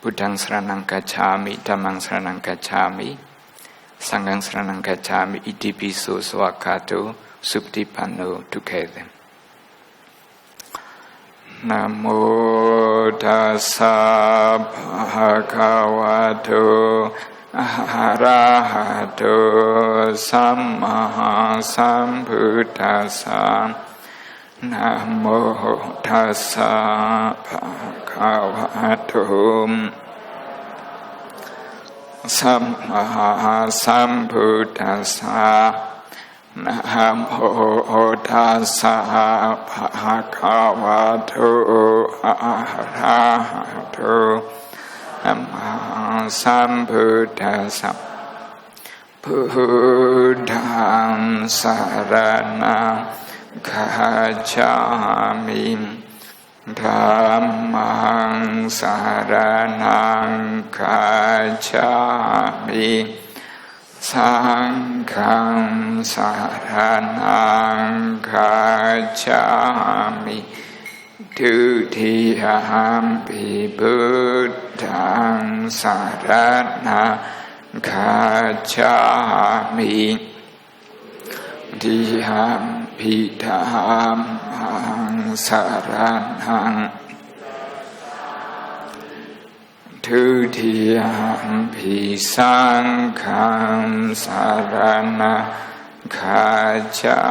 พุทธังสรณังคัจฉามิธัมมังสรณังคัจฉามิสังฆังสรณังคัจฉามิอิติปิโสสวากขาโตสุปฏิปันโน together นะโมตัสสะภะคะวะโตอะระหะโตสัมมาสัมพุทธัสสะนะโมตัสสะภะคะวะโตสัมมาสัมพุทธัสสะนะโมตัสสะภะคะวะโตอะระหะโตสัมมาสัมพุทธัสสะพุทธังสรณังคัจฉามิธัมมังสรณังคัจฉามิสังฆังสรณังคัจฉามิทุติยัมปิพุทธังสรณังคัจฉามิทุติยัมปิธัมมังสรณังทุติยัมปิสังฆังสรณังคัจฉา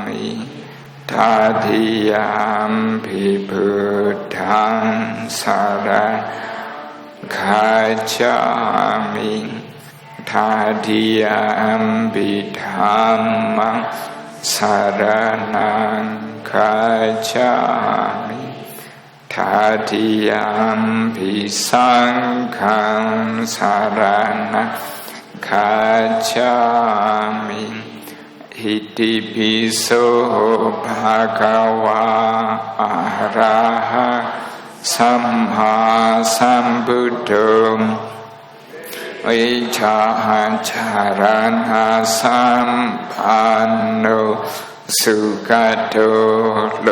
มิตติยัมปิพุทธังสรณังคัจฉามิตติยัมปิธัมมังสรณังคัจฉามิตติยัมปิสังฆังสรณังคัจฉามิอิติปิโสภะคะวะอะระหะสัมมาสัมพุทโธวิชาจารณะสัมปันโนสุขโตโล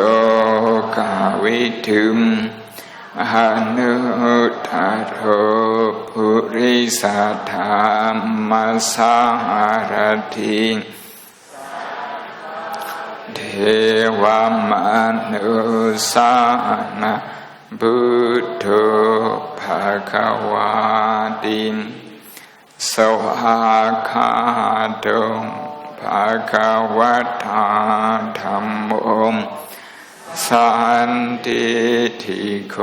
กวิทูมอนุตตโรปุริสธรรมสารถิเทวมนุสานะบุตโธภคะวาติสวากขาโตภคะวะตาธัมโมสันติทิโก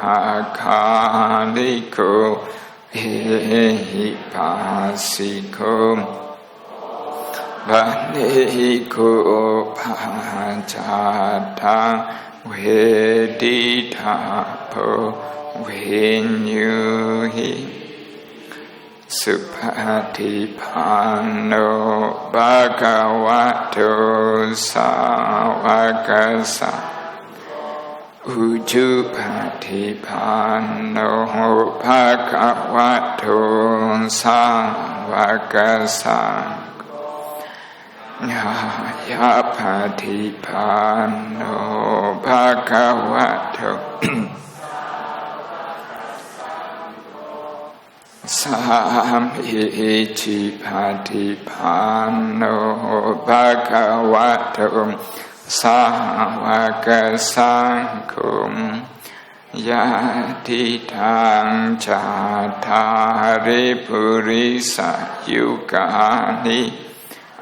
อาคาลิโกเอหิปัสสิโกบันนิโกปัญจทังเวทิตาโพวิญญูหิสุปฏิปันโนภะคะวะโตสาวกสังฆอุจุปฏิปันโนภะคะวะโตสาวกสังฆญายะปฏิปันโนภะคะวะโตสัมมิจิปฏิปันโนภะคะวะโตสาวกสังฆยะติทังจาทาริปุริสยุกานิ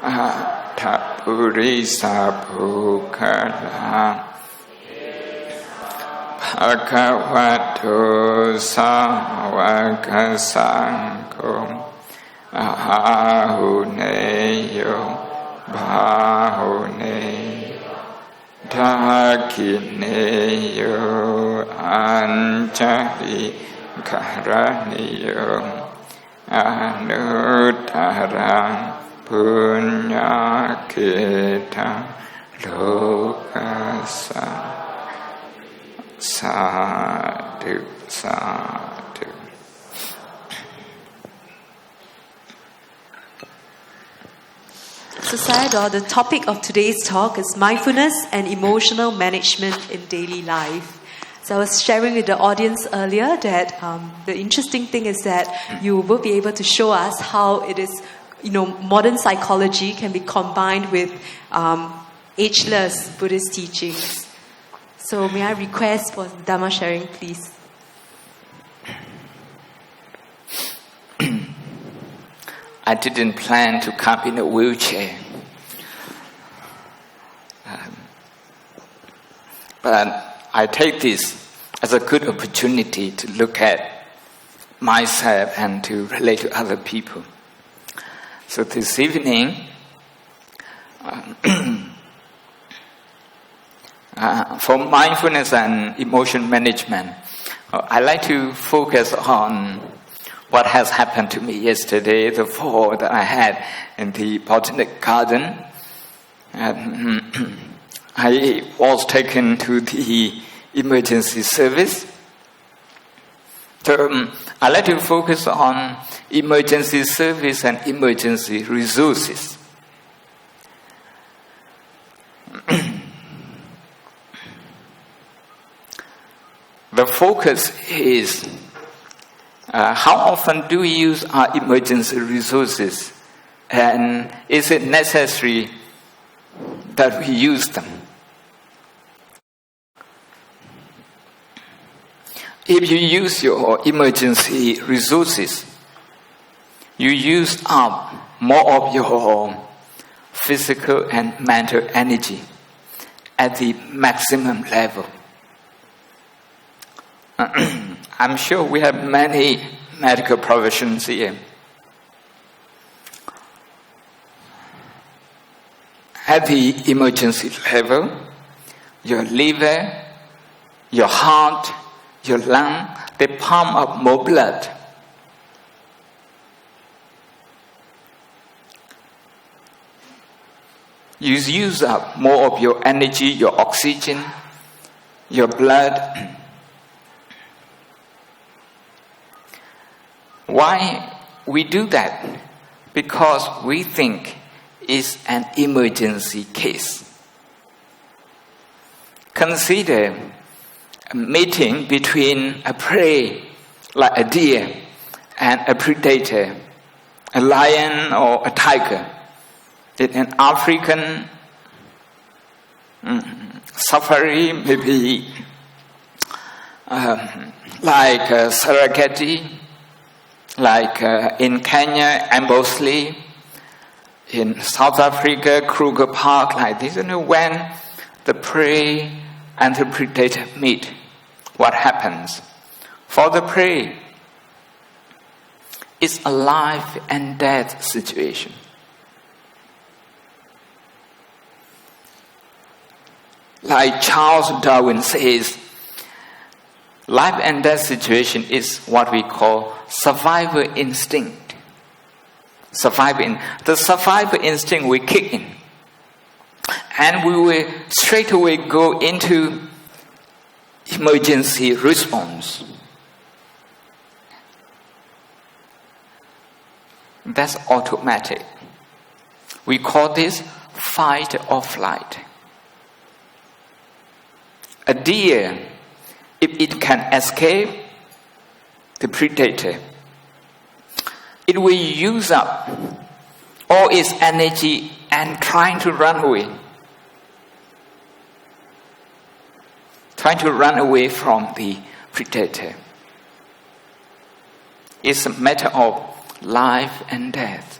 อัตถปุริสภูคลังภะคะวะโตสาวกสังฆอาหุเนโยบาหุเนทักขิเนโยอัญจลิกรณิโยอนุตตรังปุญญเกตังโลกัสสะสาธุสาธุ Sayadaw, the topic of today's talk is mindfulness and emotional management in daily life. So I was sharing with the audience earlier that the interesting thing is that you will be able to show us how it is, modern psychology can be combined with ageless Buddhist teachings. So may I request for Dhamma sharing, please? I didn't plan to come in a wheelchair. But I take this as a good opportunity to look at myself and to relate to other people. So this evening, for mindfulness and emotion management, I like to focus on what has happened to me yesterday, the fall that I had in the botanic garden. I was taken to the emergency service. So I like to focus on emergency service and emergency resources. The focus is how often do we use our emergency resources, and is it necessary that we use them? If you use your emergency resources, you use up more of your physical and mental energy at the maximum level. I'm sure we have many medical professions here. At the emergency level, your liver, your heart, your lung, they pump up more blood. You use up more of your energy, your oxygen, your blood. Why we do that? Because we think it's an emergency case. Consider a meeting between a prey, like a deer, and a predator, a lion or a tiger. In an African safari, maybe like Serengeti, like in Kenya, Ambosli, in South Africa, Kruger Park, like this. When the prey and the predator meet, what happens? For the prey, it's a life and death situation. Like Charles Darwin says, life and death situation is what we call survival instinct. The survival instinct will kick in, and we will straight away go into emergency response. That's automatic. We call this fight or flight. A deer, if it can escape the predator, it will use up all its energy and trying to run away. Trying to run away from the predator. It's a matter of life and death.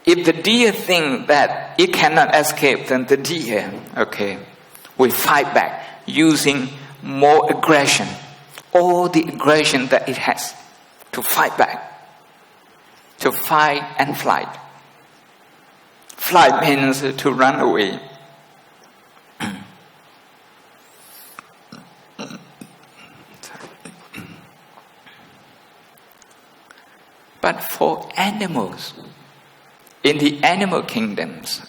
If the deer thinks that it cannot escape, then the deer, will fight back using more aggression, all the aggression that it has to fight back, to fight and flight. Flight means to run away. But for animals, in the animal kingdoms,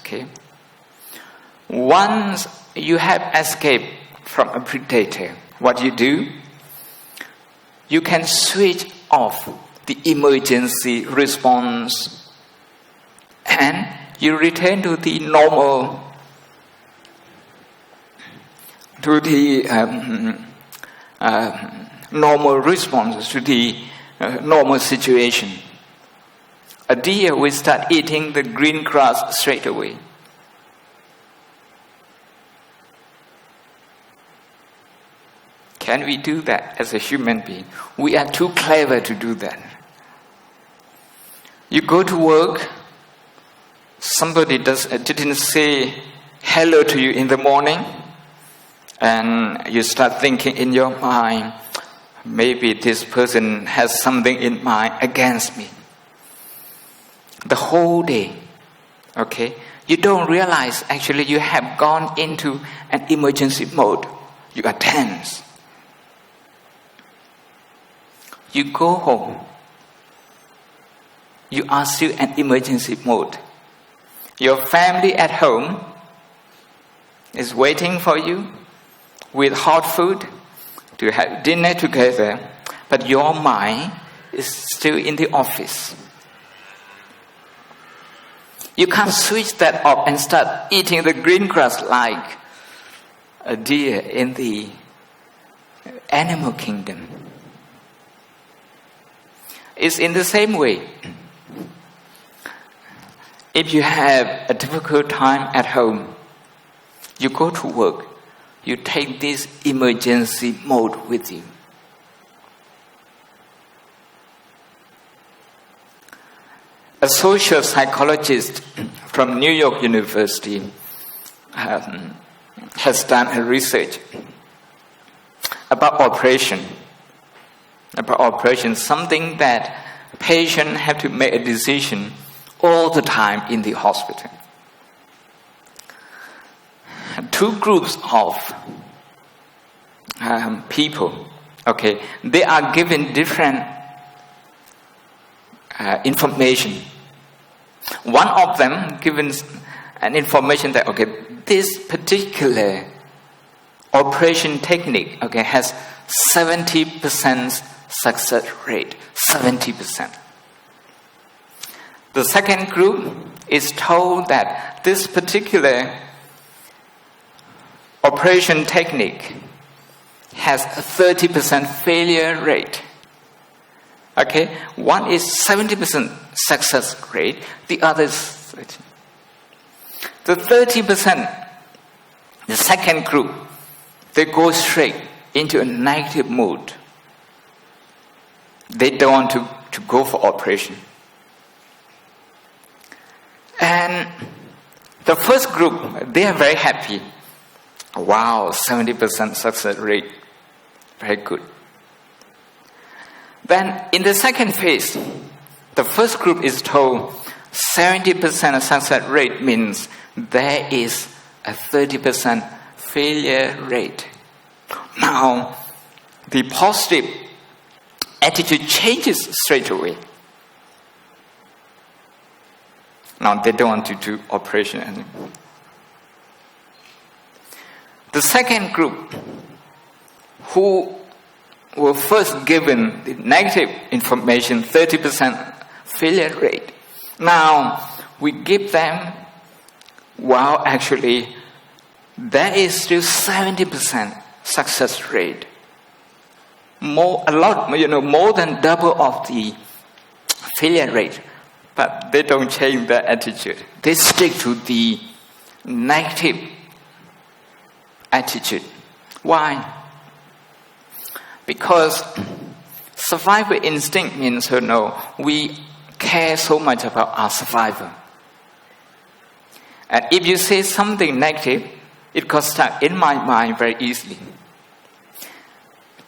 once you have escaped from a predator, what you do? You can switch off the emergency response and you return to the normal, to the normal response, to the normal situation. A deer will start eating the green grass straight away. Can we do that as a human being? We are too clever to do that. You go to work, somebody didn't say hello to you in the morning, and you start thinking in your mind, maybe this person has something in mind against me. The whole day, okay? You don't realize actually you have gone into an emergency mode. You are tense. You go home. You are still in emergency mode. Your family at home is waiting for you with hot food to have dinner together, but your mind is still in the office. You can't switch that off and start eating the green grass like a deer in the animal kingdom. It's in the same way. If you have a difficult time at home, you go to work, you take this emergency mode with you. A social psychologist from New York University has done a research about operation, something that patients have to make a decision all the time in the hospital. Two groups of people, okay, they are given different information. One of them given an information that, okay, this particular operation technique, okay, has 70% success rate, 70%. The second group is told that this particular operation technique has a 30% failure rate. Okay, one is 70% success rate, the other is 30%. The 30%, the second group, they go straight into a negative mood. They don't want to go for operation. And the first group, they are very happy. Wow, 70% success rate, very good. Then in the second phase, the first group is told 70% success rate means there is a 30% failure rate. Now, the positive attitude changes straight away. Now, they don't want to do operation anymore. The second group, who were first given the negative information, 30% failure rate. Now, we give them, well, actually, there is still 70% success rate. More than double of the failure rate. But they don't change their attitude. They stick to the negative attitude. Why? Because survival instinct means, we care so much about our survival. And if you say something negative, it got stuck in my mind very easily.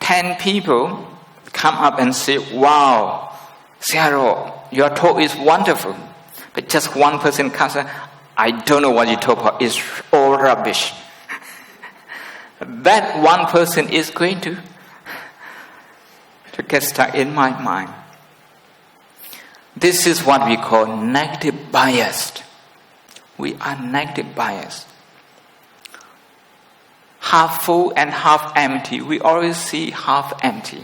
10 people come up and say, wow, Cyril, your talk is wonderful. But just one person comes and says, I don't know what you talk about. It's all rubbish. That one person is going to get stuck in my mind. This is what we call negative bias. We are negative biased. Half full and half empty. We always see half empty.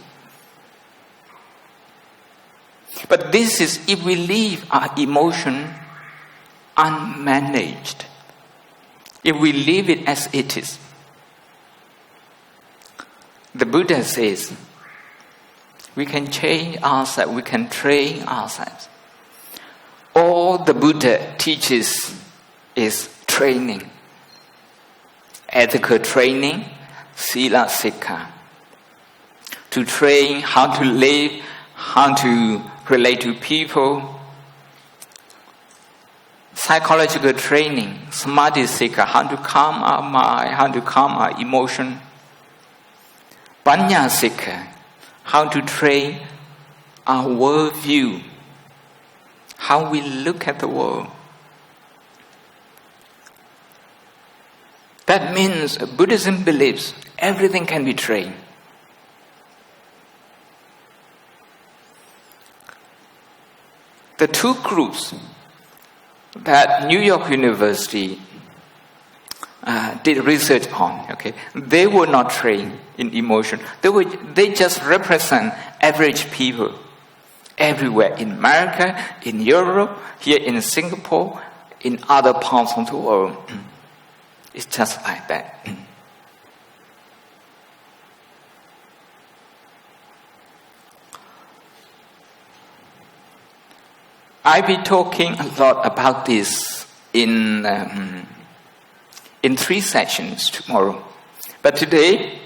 But this is if we leave our emotion unmanaged. If we leave it as it is, the Buddha says, we can change ourselves, we can train ourselves. All the Buddha teaches is training. Ethical training, sila sikha. To train how to live, how to relate to people. Psychological training, samadhi sikha, how to calm our mind, how to calm our emotion. Panya sikha, how to train our worldview, how we look at the world. That means Buddhism believes everything can be trained. The two groups that New York University did research on, they were not trained in emotion. They just represent average people everywhere, in America, in Europe, here in Singapore, in other parts of the world. It's just like that. I'll be talking a lot about this in 3 sessions tomorrow. But today,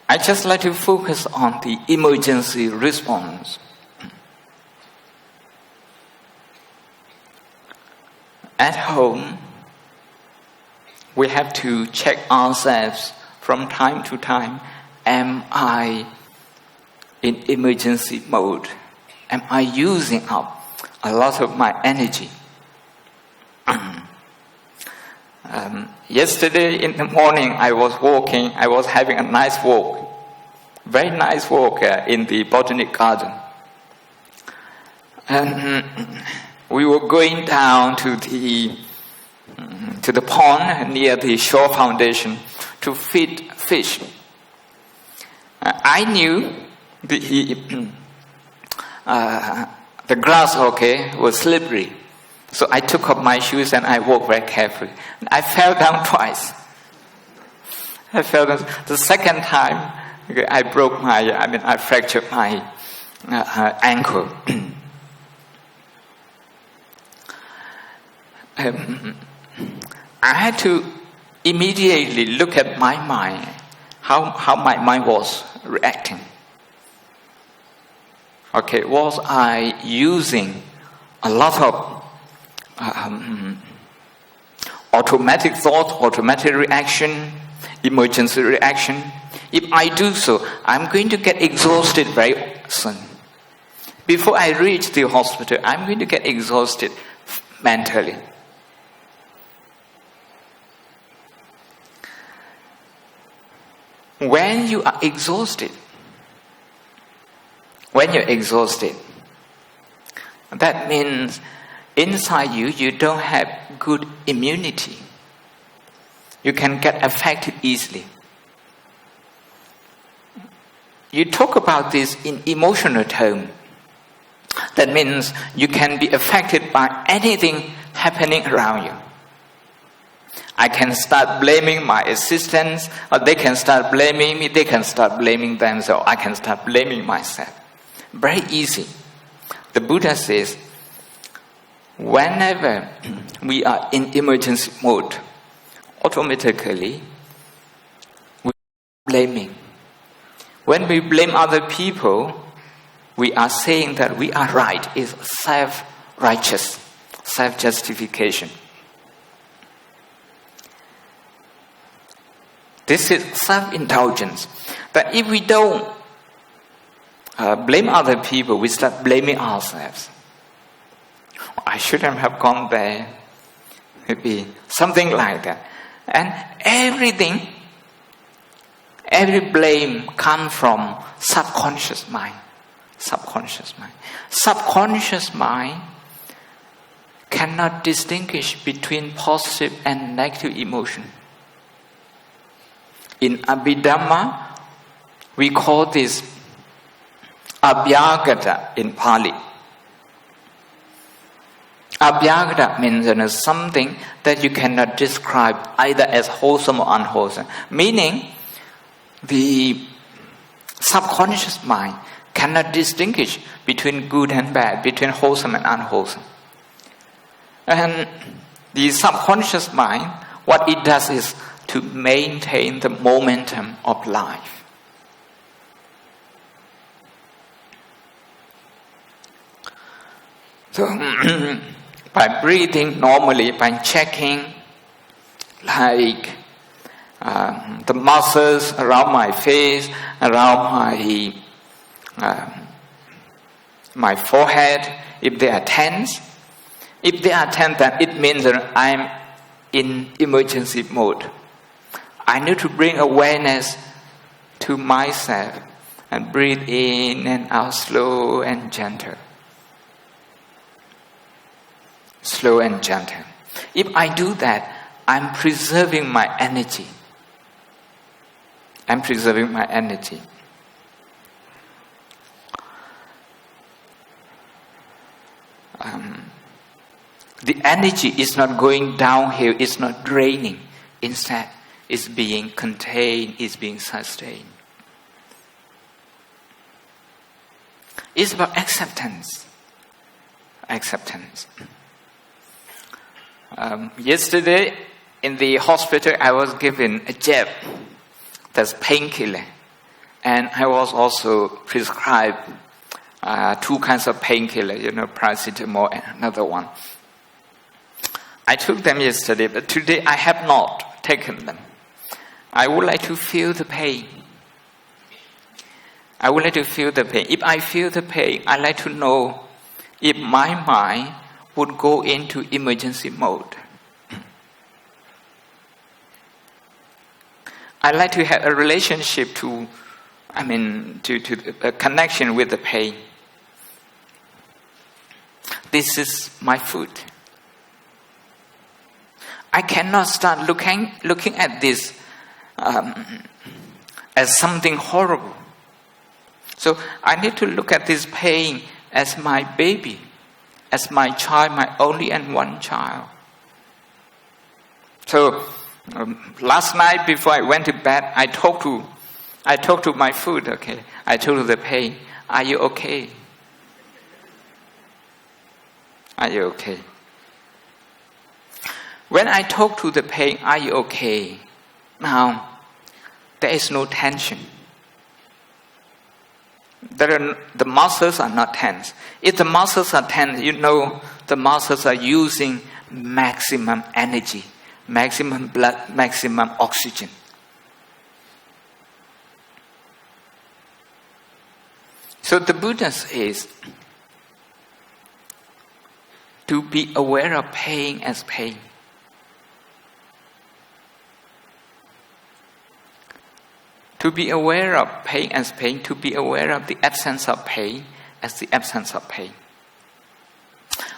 I just like to focus on the emergency response. At home, we have to check ourselves from time to time. Am I in emergency mode? Am I using up a lot of my energy? Yesterday in the morning, I was having a nice walk, very nice walk in the Botanic Garden. And we were going down to the pond near the shore foundation to feed fish. I knew the grass, was slippery. So I took off my shoes and I walked very carefully. I fell down twice. The second time, I fractured my ankle. I had to immediately look at my mind, how my mind was reacting. Was I using a lot of automatic thought, automatic reaction, emergency reaction? If I do so, I'm going to get exhausted very soon. Before I reach the hospital, I'm going to get exhausted mentally. When you are exhausted, that means inside you don't have good immunity. You can get affected easily. You talk about this in emotional terms. That means you can be affected by anything happening around you. I can start blaming my assistants, or they can start blaming me, they can start blaming themselves, I can start blaming myself. Very easy. The Buddha says, whenever we are in emergency mode, automatically we are blaming. When we blame other people, we are saying that we are right. It's self-righteous, self-justification. This is self-indulgence. But if we don't blame other people, we start blaming ourselves. I shouldn't have gone there. Maybe something like that. And every blame comes from subconscious mind. Subconscious mind cannot distinguish between positive and negative emotion. In Abhidhamma, we call this Abhyagata in Pali. Abhyagata means something that you cannot describe either as wholesome or unwholesome. Meaning, the subconscious mind cannot distinguish between good and bad, between wholesome and unwholesome. And the subconscious mind, what it does is to maintain the momentum of life. So, by breathing normally, by checking, like the muscles around my face, around my forehead, if they are tense. If they are tense, then it means that I'm in emergency mode. I need to bring awareness to myself and breathe in and out slow and gentle. Slow and gentle. If I do that, I'm preserving my energy. I'm preserving my energy. The energy is not going downhill, it's not draining. Instead, it's being contained, it's being sustained. It's about acceptance. Acceptance. Yesterday, in the hospital, I was given a jab, that's painkiller. And I was also prescribed 2 kinds of painkiller, paracetamol and another one. I took them yesterday, but today I have not taken them. I would like to feel the pain. I would like to feel the pain. If I feel the pain, I like to know if my mind would go into emergency mode. I like to have a relationship to a connection with the pain. This is my food. I cannot start looking at this as something horrible. So I need to look at this pain as my baby, as my child, my only and one child. So last night before I went to bed, I talked to my food. Okay, I told the pain, "Are you okay? Are you okay?" When I talk to the pain, "Are you okay?" Now, there is no tension. The muscles are not tense. If the muscles are tense, the muscles are using maximum energy, maximum blood, maximum oxygen. So the Buddha says to be aware of pain as pain. To be aware of pain as pain, to be aware of the absence of pain as the absence of pain.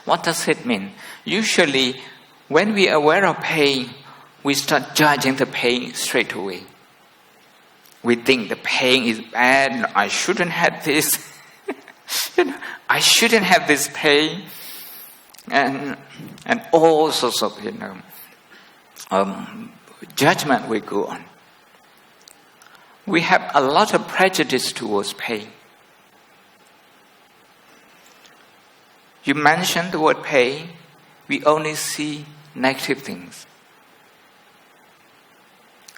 What does it mean? Usually, when we are aware of pain, we start judging the pain straight away. We think the pain is bad, I shouldn't have this. I shouldn't have this pain. And all sorts of, judgment will go on. We have a lot of prejudice towards pain. You mention the word pain, we only see negative things.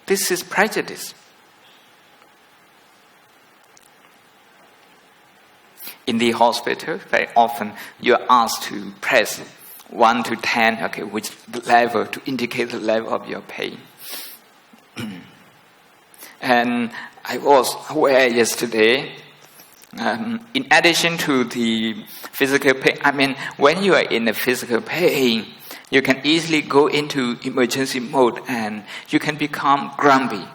This is prejudice. In the hospital, very often you're asked to press 1 to 10, which level to indicate the level of your pain. And I was aware yesterday, in addition to the physical pain, when you are in a physical pain, you can easily go into emergency mode and you can become grumpy.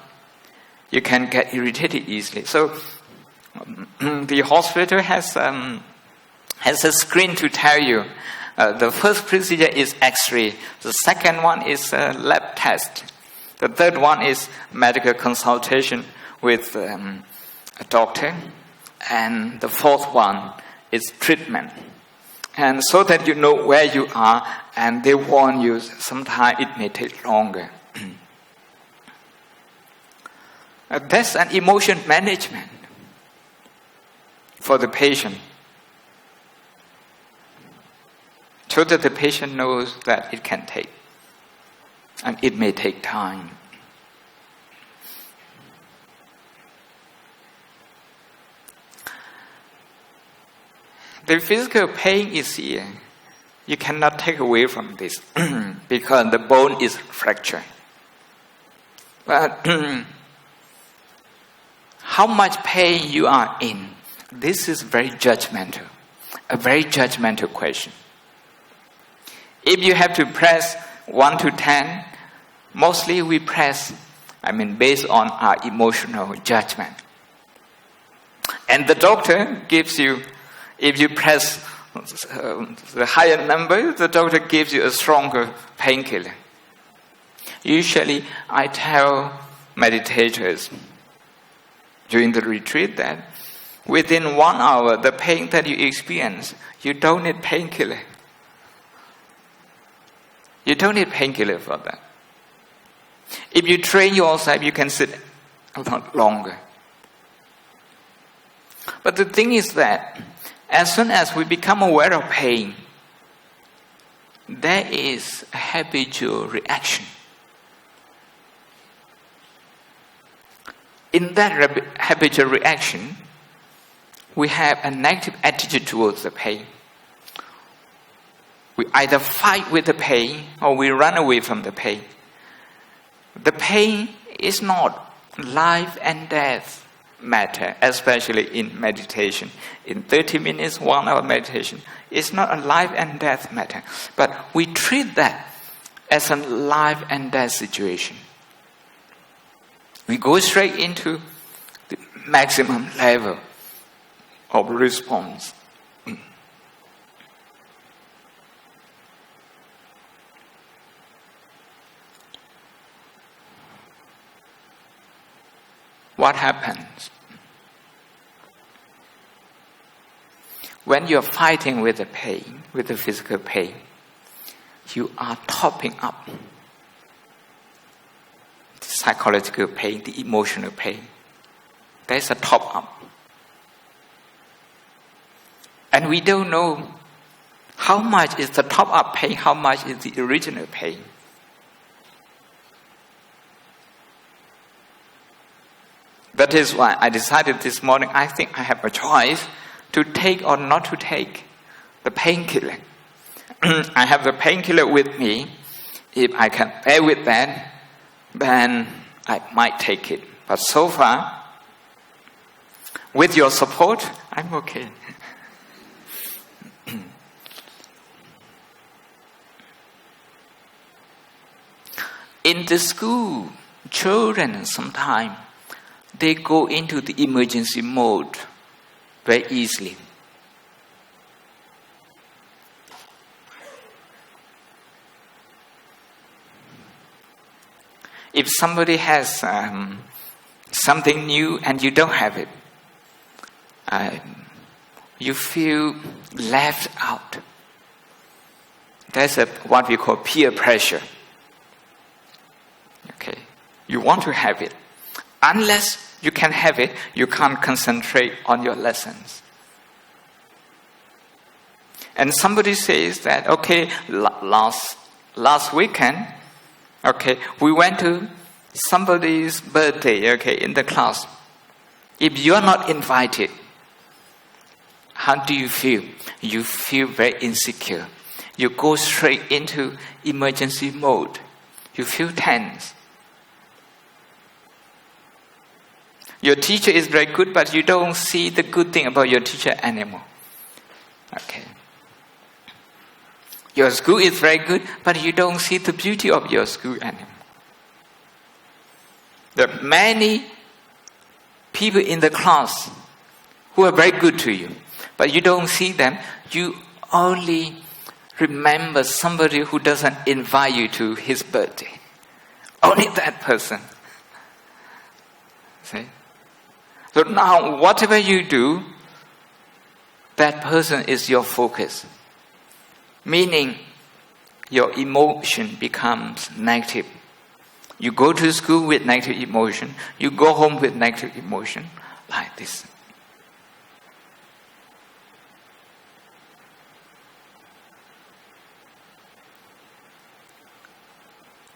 You can get irritated easily. So the hospital has a screen to tell you the first procedure is X-ray. The second one is a lab test. The third one is medical consultation with a doctor. And the fourth one is treatment. And so that you know where you are, and they warn you, sometimes it may take longer. That's an emotion management for the patient, so that the patient knows that it can take, and it may take time. The physical pain is here. You cannot take away from this because the bone is fractured. But how much pain you are in, this is very judgmental, a very judgmental question. If you have to press 1 to 10, mostly we press, based on our emotional judgment. And the doctor gives you, if you press the higher number, the doctor gives you a stronger painkiller. Usually, I tell meditators during the retreat that within 1 hour, the pain that you experience, you don't need painkiller. You don't need painkiller for that. If you train yourself, you can sit a lot longer. But the thing is that as soon as we become aware of pain, there is a habitual reaction. In that habitual reaction, we have a negative attitude towards the pain. We either fight with the pain or we run away from the pain. The pain is not life and death matter, especially in meditation. In 30 minutes, 1 hour meditation, it's not a life and death matter. But we treat that as a life and death situation. We go straight into the maximum level of response. What happens? When you're fighting with the pain, with the physical pain, you are topping up the psychological pain, the emotional pain. There's a top up. And we don't know how much is the top up pain, how much is the original pain. That is why I decided this morning, I think I have a choice to take or not to take the painkiller. I have the painkiller with me. If I can bear with that, then I might take it. But so far, with your support, I'm okay. In the school, children sometimes they go into the emergency mode very easily. If somebody has something new and you don't have it, you feel left out. That's what we call peer pressure. Okay, you want to have it. Unless you can have it, you can't concentrate on your lessons. And somebody says that, okay, last weekend, okay, we went to somebody's birthday, okay, in the class. If you're not invited, how do you feel? You feel very insecure. You go straight into emergency mode. You feel tense. Your teacher is very good, but you don't see the good thing about your teacher anymore. Okay. Your school is very good, but you don't see the beauty of your school anymore. There are many people in the class who are very good to you, but you don't see them. You only remember somebody who doesn't invite you to his birthday. Only that person. See? So now, whatever you do, that person is your focus. Meaning, your emotion becomes negative. You go to school with negative emotion, you go home with negative emotion, like this.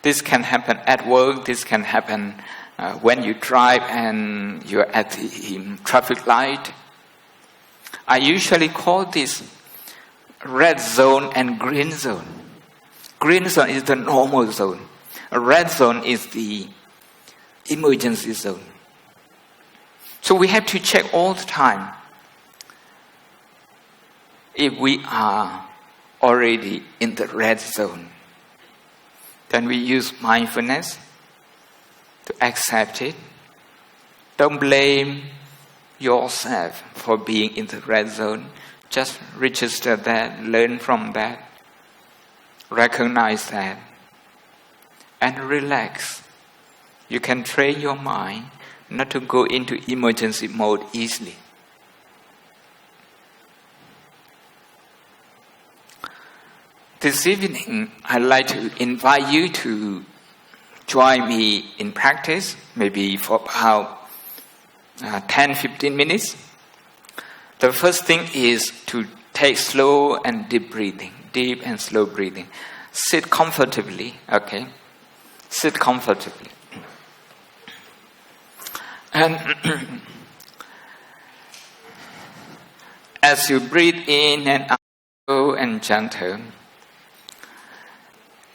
This can happen at work, this can happen when you drive and you're at the traffic light. I usually call this red zone and green zone. Green zone is the normal zone. A red zone is the emergency zone. So we have to check all the time if we are already in the red zone. Then we use mindfulness to accept it. Don't blame yourself for being in the red zone. Just register that, learn from that, recognize that, and relax. You can train your mind not to go into emergency mode easily. This evening, I'd like to invite you to join me in practice, maybe for about 10-15 minutes. The first thing is to take slow and deep breathing, deep and slow breathing. Sit comfortably, okay? Sit comfortably. And as you breathe in and out, slow and gentle,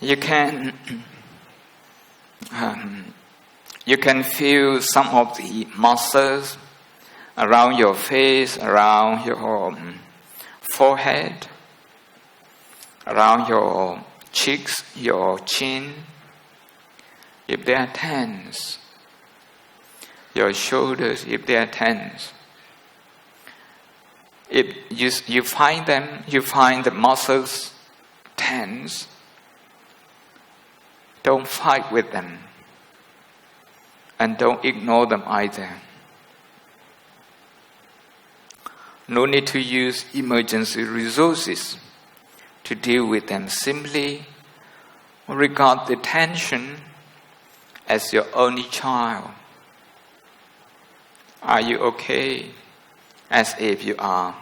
you can feel some of the muscles around your face, around your forehead, around your cheeks, your chin. If they are tense, your shoulders, if they are tense. If you find the muscles tense, don't fight with them. And don't ignore them either. No need to use emergency resources to deal with them. Simply regard the tension as your only child. Are you okay? As if you are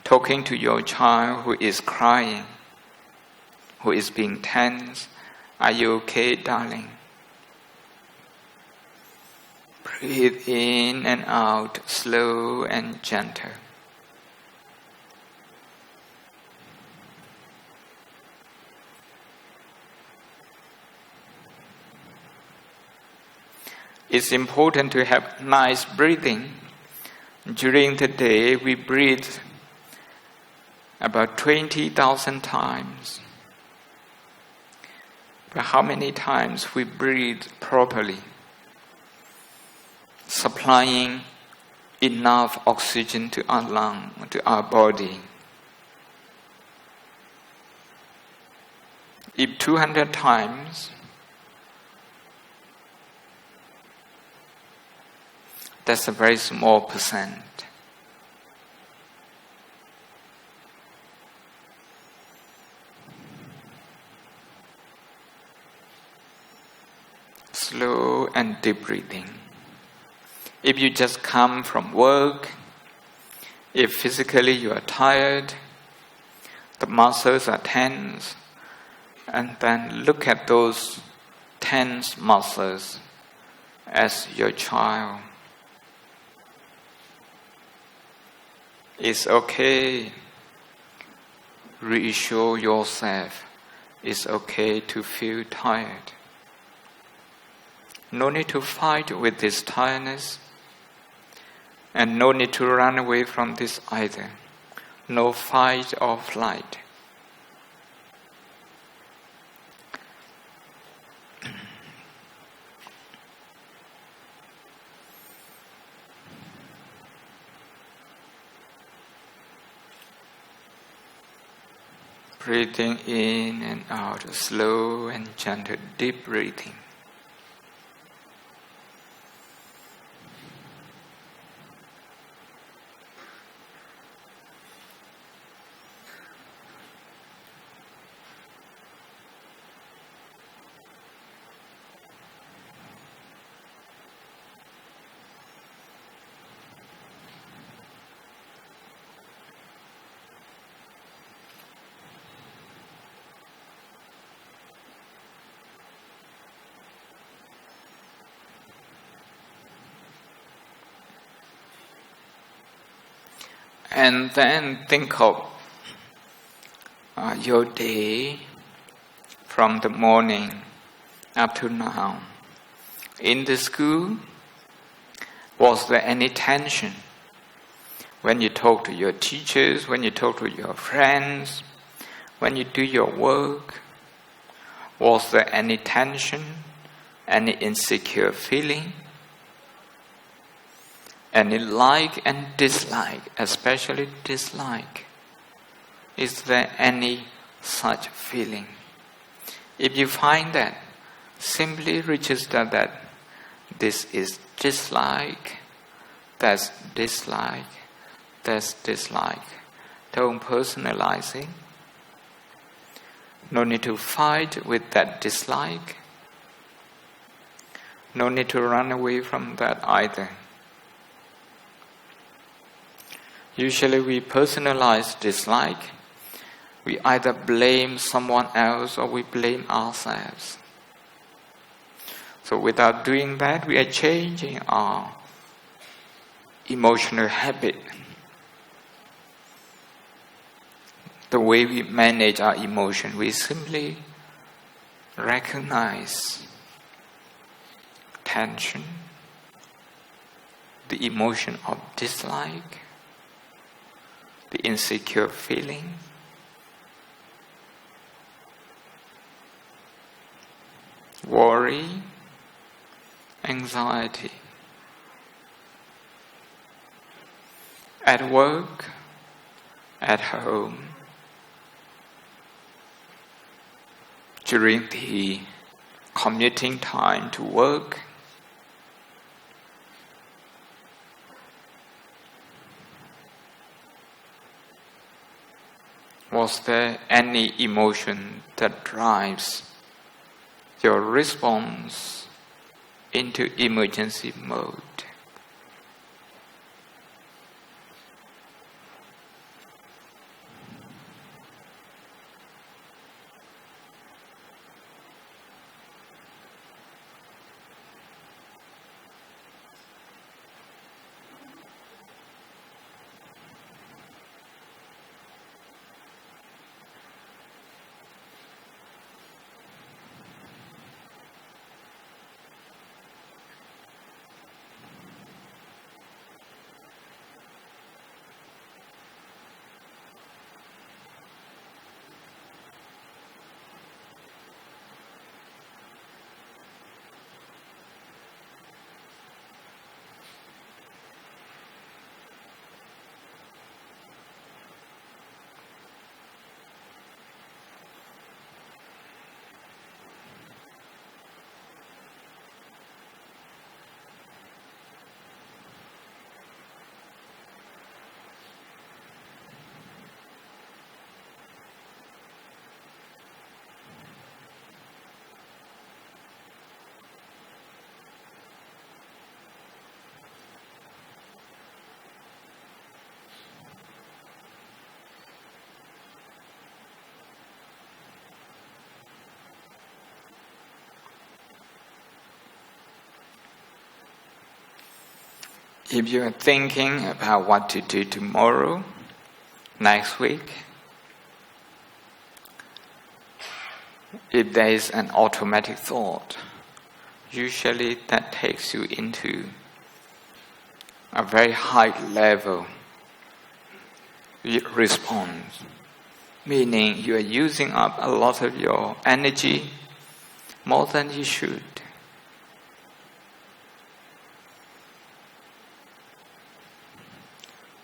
talking to your child who is crying, who is being tense. Are you okay, darling? Breathe in and out, slow and gentle. It's important to have nice breathing. During the day, we breathe about 20,000 times. But how many times we breathe properly, supplying enough oxygen to our lung, to our body? If 200 times, that's a very small percent. Slow and deep breathing. If you just come from work, if physically you are tired, the muscles are tense, and then look at those tense muscles as your child. It's okay. Reassure yourself. It's okay to feel tired. No need to fight with this tiredness, and no need to run away from this either. No fight or flight. Breathing in and out, slow and gentle, deep breathing. And then think of your day from the morning up to now. In the school, was there any tension? When you talk to your teachers, when you talk to your friends, when you do your work, was there any tension, any insecure feeling? Any like and dislike, especially dislike? Is there any such feeling? If you find that, simply register that this is dislike, that's dislike, that's dislike. Don't personalize it. No need to fight with that dislike. No need to run away from that either. Usually we personalize dislike. We either blame someone else or we blame ourselves. So without doing that, we are changing our emotional habit. The way we manage our emotion, we simply recognize tension, the emotion of dislike, the insecure feeling, worry, anxiety. At work, at home, during the commuting time to work, was there any emotion that drives your response into emergency mode? If you are thinking about what to do tomorrow, next week, if there is an automatic thought, usually that takes you into a very high level response, meaning you are using up a lot of your energy more than you should.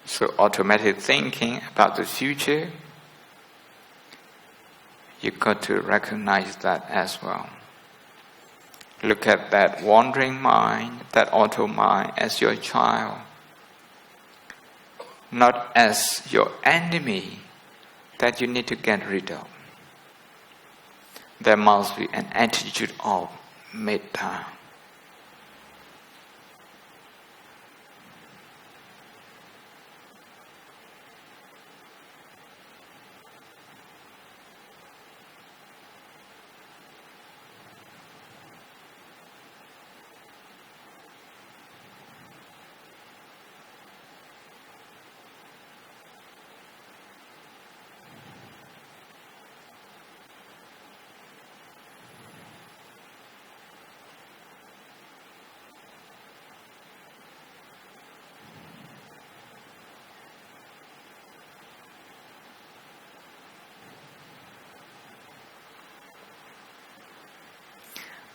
So automatic thinking about the future, you've got to recognize that as well. Look at that wandering mind, that auto mind, as your child, not as your enemy that you need to get rid of. There must be an attitude of metta.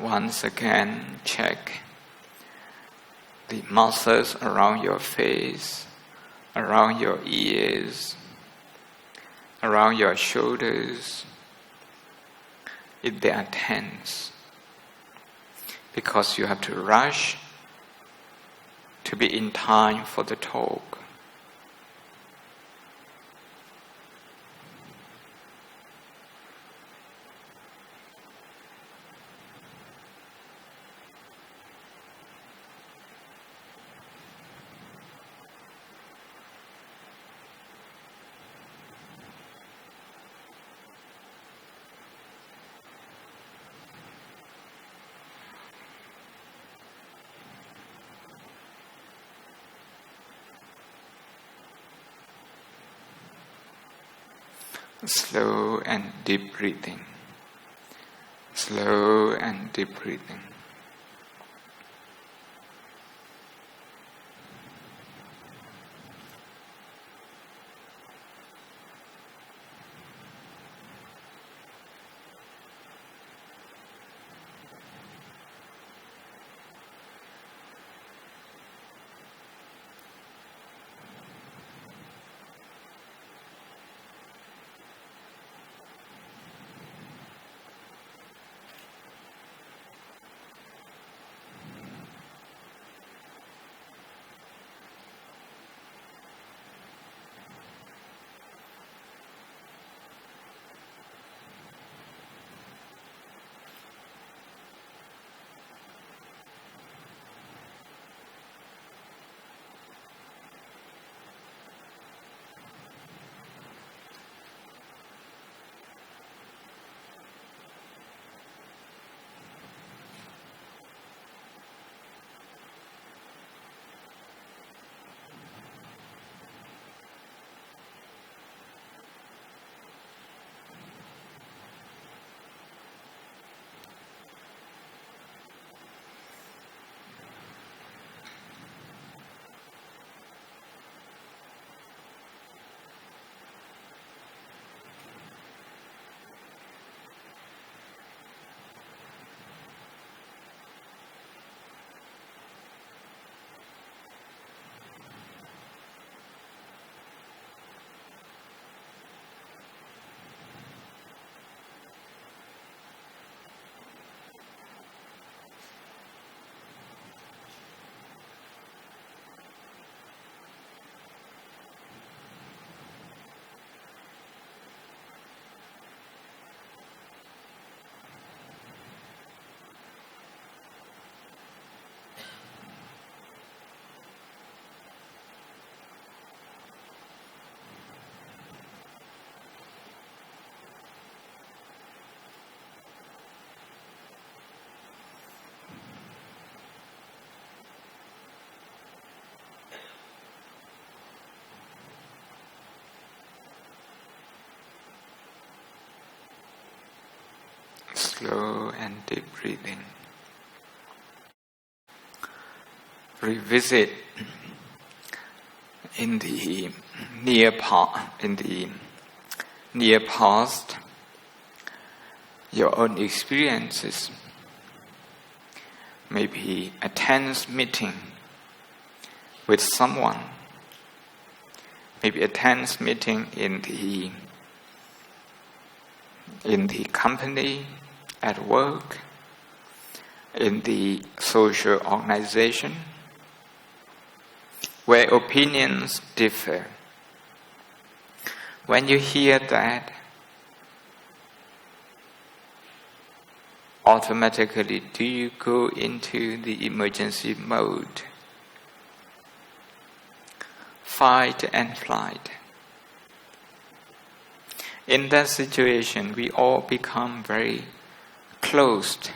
once again check the muscles around your face, around your ears, around your shoulders, if they are tense. Because you have to rush to be in time for the talk. Slow and deep breathing. Slow and deep breathing. Slow and deep breathing. Revisit in the near past your own experiences. Maybe a tense meeting with someone. Maybe a tense meeting in the company, at work, in the social organization, where opinions differ. When you hear that, automatically do you go into the emergency mode? Fight and flight. In that situation, we all become very closed.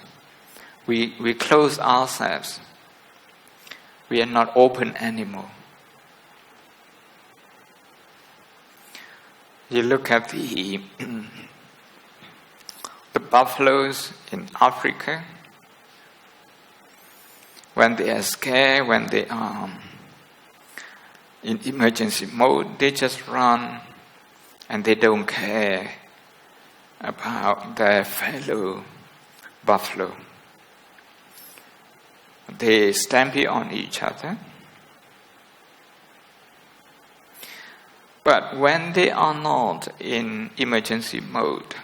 We close ourselves. We are not open anymore. You look at the buffaloes in Africa. When they are scared, when they are in emergency mode, they just run and they don't care about their fellow buffalo. they stampede on each other. But when they are not in emergency mode,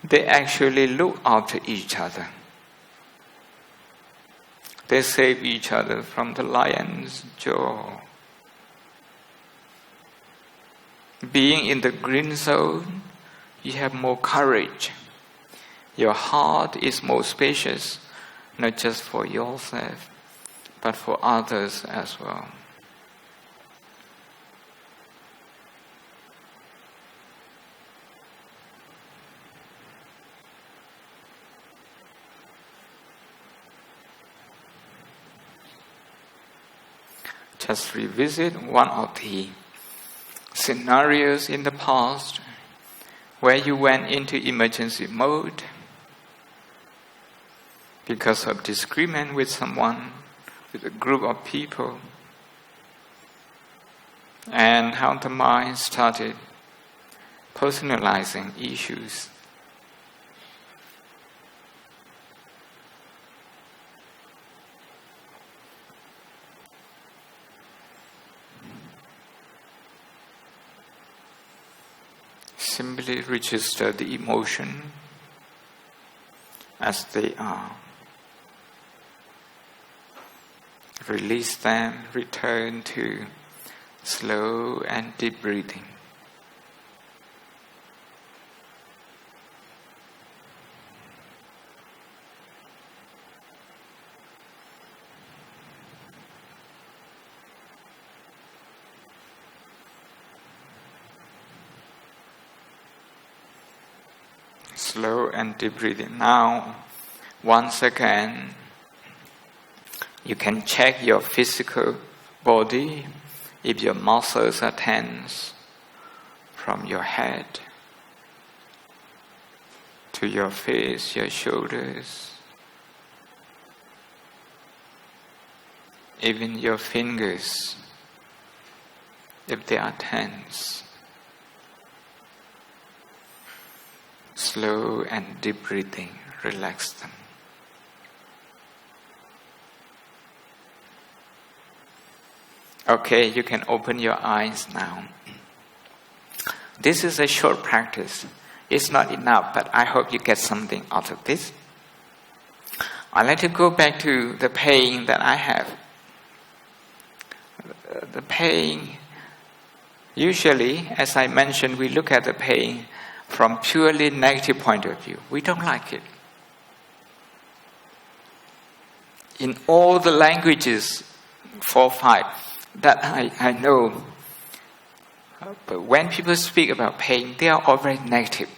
they actually look after each other. They save each other from the lion's jaw. Being in the green zone, you have more courage. Your heart is more spacious, not just for yourself, but for others as well. Just revisit one of the scenarios in the past where you went into emergency mode because of disagreement with someone, with a group of people, and how the mind started personalizing issues. Simply register the emotion as they are. Release them, return to slow and deep breathing. Slow and deep breathing. Now, once again, you can check your physical body if your muscles are tense from your head to your face, your shoulders, even your fingers, if they are tense. Slow and deep breathing, relax them. Okay, you can open your eyes now. This is a short practice. It's not enough, but I hope you get something out of this. I'd like to go back to the pain that I have. The pain, usually, as I mentioned, we look at the pain from purely negative point of view. We don't like it. In all the languages, 4 or 5, that I know, but when people speak about pain, they are all very negative.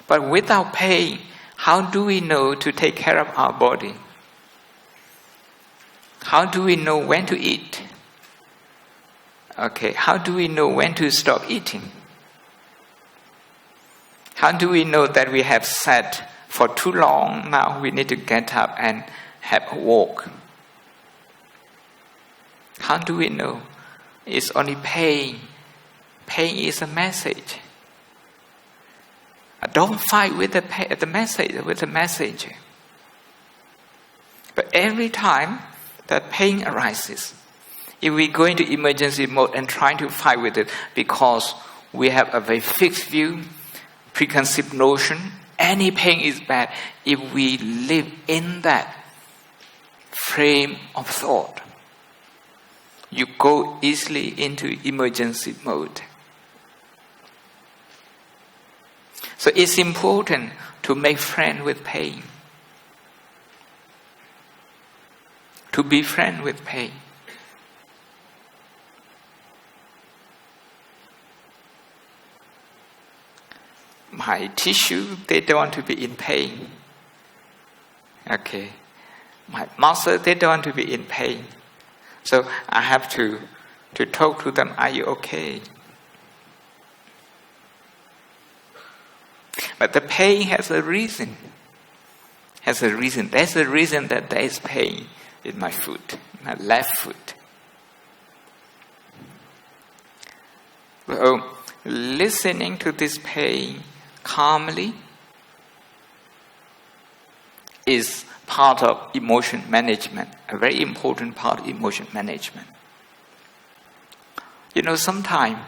But without pain, how do we know to take care of our body? How do we know when to eat? Okay, how do we know when to stop eating? How do we know that we have sat for too long, now we need to get up and have a walk? How do we know? It's only pain. Pain is a message. Don't fight with the message, with the messenger. But every time that pain arises, if we go into emergency mode and try to fight with it because we have a very fixed view, preconceived notion, any pain is bad. If we live in that frame of thought, you go easily into emergency mode. So it's important to make friends with pain. To be friends with pain. My tissue, they don't want to be in pain. Okay. My muscle, they don't want to be in pain. So I have to talk to them, are you okay? But the pain has a reason. There's a reason that there is pain in my foot, my left foot. So, listening to this pain calmly, is part of emotion management, a very important part of emotion management. Sometimes,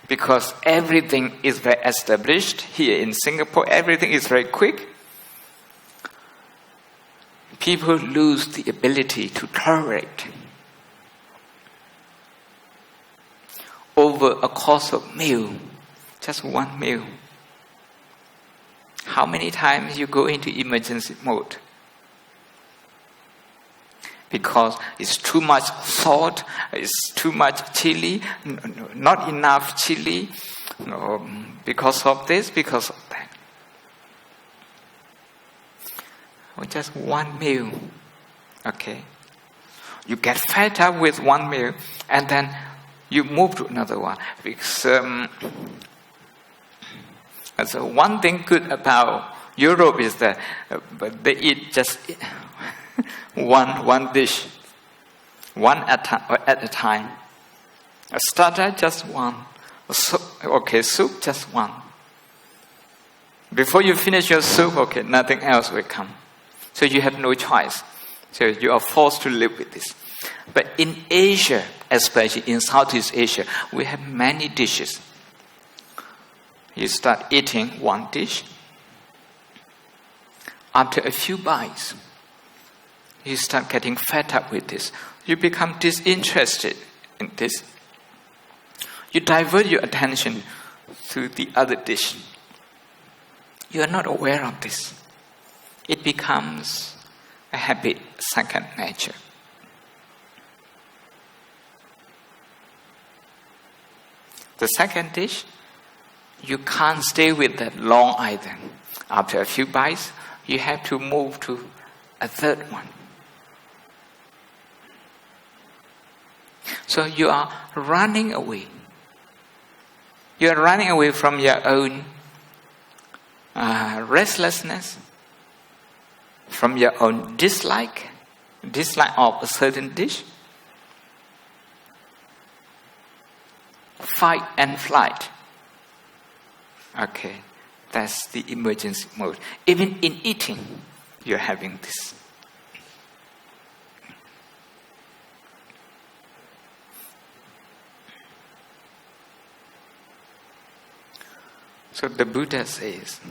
because everything is very established here in Singapore, everything is very quick, people lose the ability to tolerate. Over a course of meal, just one meal, how many times you go into emergency mode? Because it's too much salt, it's too much chili, not enough chili, because of this, because of that. Or just one meal, okay? You get fed up with one meal, and then you move to another one. Because so one thing good about Europe is that they eat just one dish, one at a time. A starter, just one. Soup, just one. Before you finish your soup, nothing else will come. So you have no choice. So you are forced to live with this. But in Asia, especially in Southeast Asia, we have many dishes. You start eating one dish. After a few bites, you start getting fed up with this. You become disinterested in this. You divert your attention to the other dish. You are not aware of this. It becomes a habit, second nature. The second dish, you can't stay with that long either. After a few bites, you have to move to a third one. So you are running away. You are running away from your own restlessness, from your own dislike of a certain dish. Fight and flight. Okay, that's the emergency mode. Even in eating, you're having this. So the Buddha says,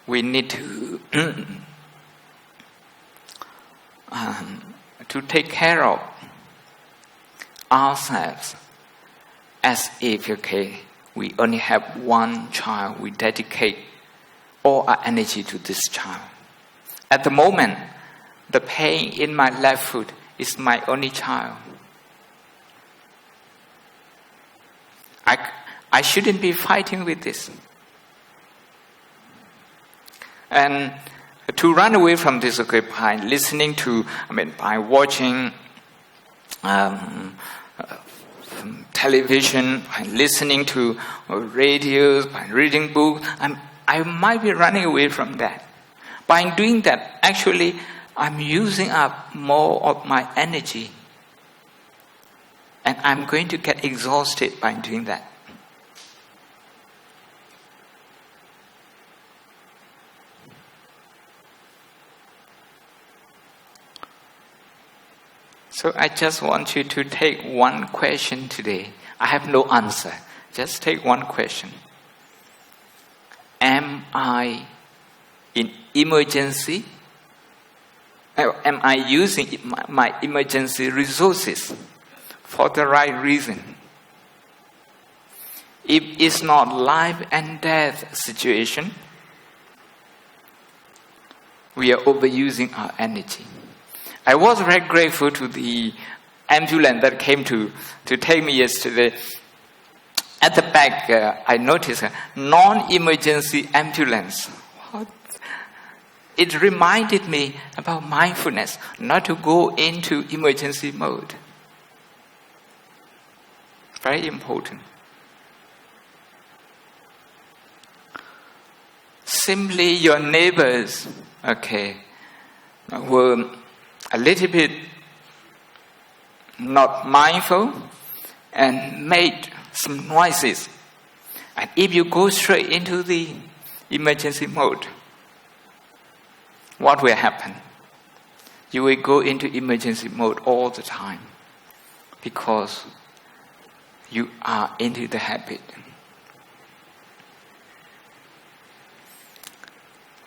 we need to take care of ourselves as if, we only have one child. We dedicate all our energy to this child. At the moment, the pain in my left foot is my only child. I shouldn't be fighting with this. And to run away from this, by listening to, by watching television, by listening to radios, by reading books, I might be running away from that. By doing that, actually, I'm using up more of my energy. And I'm going to get exhausted by doing that. So I just want you to take one question today. I have no answer. Just take one question. Am I in emergency? Am I using my emergency resources for the right reason? If it's not life and death situation, we are overusing our energy. I was very grateful to the ambulance that came to take me yesterday. At the back, I noticed a non-emergency ambulance. It reminded me about mindfulness, not to go into emergency mode. Very important. Simply your neighbors, were a little bit not mindful and made some noises. And if you go straight into the emergency mode, what will happen? You will go into emergency mode all the time because you are into the habit.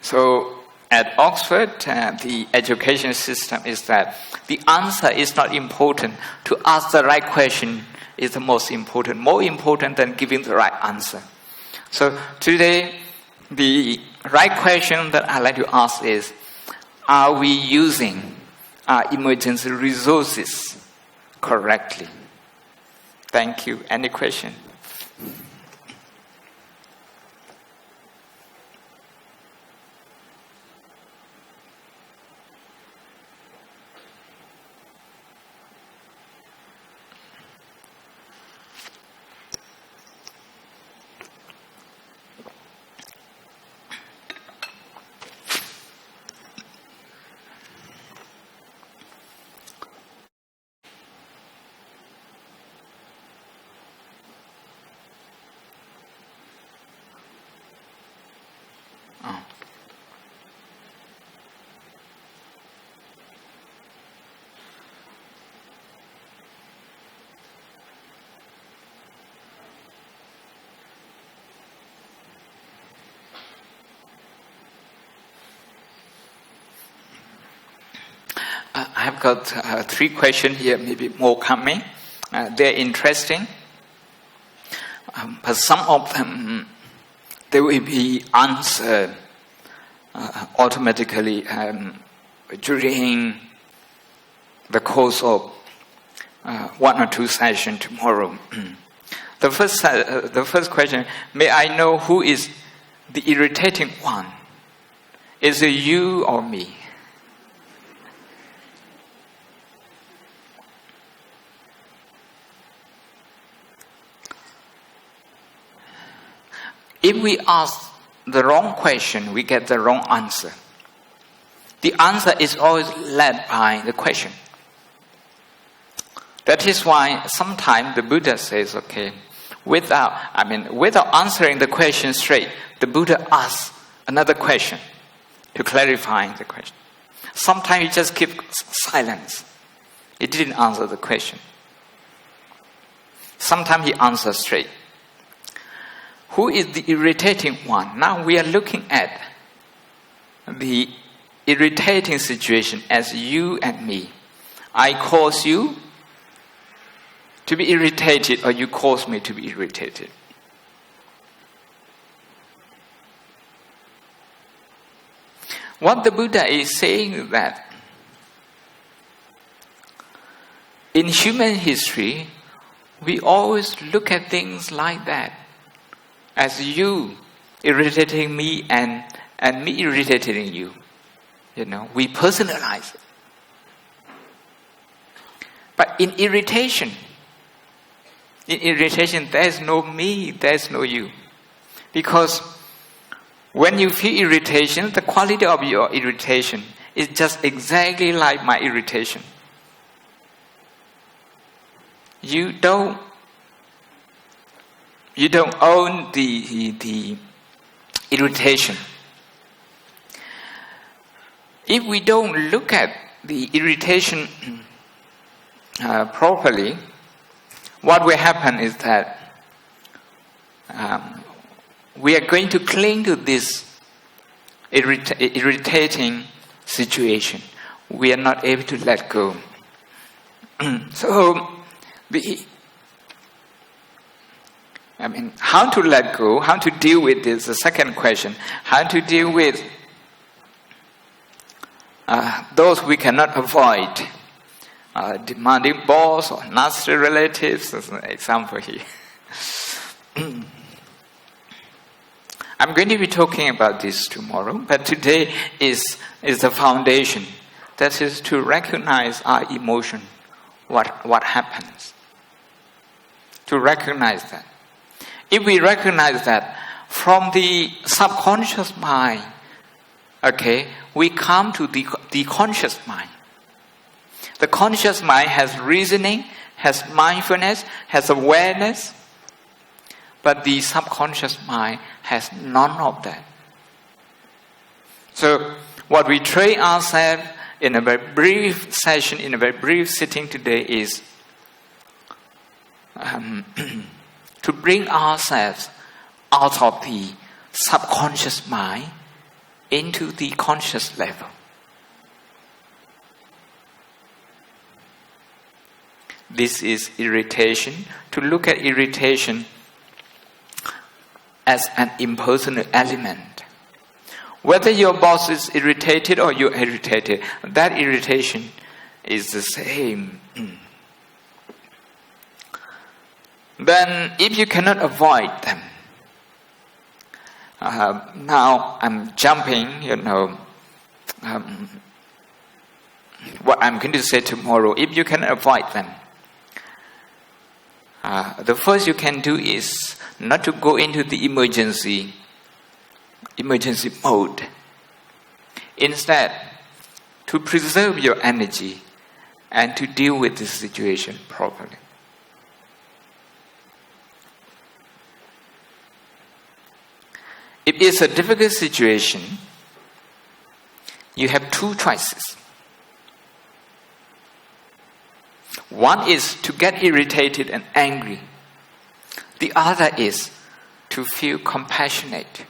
So at Oxford, the education system is that the answer is not important. To ask the right question is the most important, more important than giving the right answer. So today, the right question that I'd like to ask is, are we using our emergency resources correctly? Thank you. Any question? I've got 3 questions here, maybe more coming. They're interesting. But some of them, they will be answered automatically during the course of 1 or 2 sessions tomorrow. The first question, may I know who is the irritating one? Is it you or me? If we ask the wrong question, we get the wrong answer. The answer is always led by the question. That is why sometimes the Buddha says, okay, without answering the question straight, the Buddha asks another question to clarify the question. Sometimes he just keeps silence. He didn't answer the question. Sometimes he answers straight. Who is the irritating one? Now we are looking at the irritating situation as you and me. I cause you to be irritated, or you cause me to be irritated. What the Buddha is saying is that in human history, we always look at things like that. As you irritating me and me irritating you. We personalize it. But in irritation, there's no me, there's no you. Because when you feel irritation, the quality of your irritation is just exactly like my irritation. You don't own the irritation. If we don't look at the irritation properly, what will happen is that we are going to cling to this irritating situation. We are not able to let go. So, how to let go, how to deal with this, the second question. How to deal with those we cannot avoid. Demanding boss or nasty relatives, as an example here. I'm going to be talking about this tomorrow, but today is the foundation. That is to recognize our emotion, what happens. To recognize that. If we recognize that from the subconscious mind, we come to the conscious mind. The conscious mind has reasoning, has mindfulness, has awareness, but the subconscious mind has none of that. So what we train ourselves in a very brief session, in a very brief sitting today is to bring ourselves out of the subconscious mind into the conscious level. This is irritation. To look at irritation as an impersonal element. Whether your boss is irritated or you're irritated, that irritation is the same. Then if you cannot avoid them, now I'm jumping, what I'm going to say tomorrow. If you can avoid them, the first you can do is not to go into the emergency mode. Instead, to preserve your energy and to deal with this situation properly. If it's a difficult situation, you have two choices. One is to get irritated and angry. The other is to feel compassionate.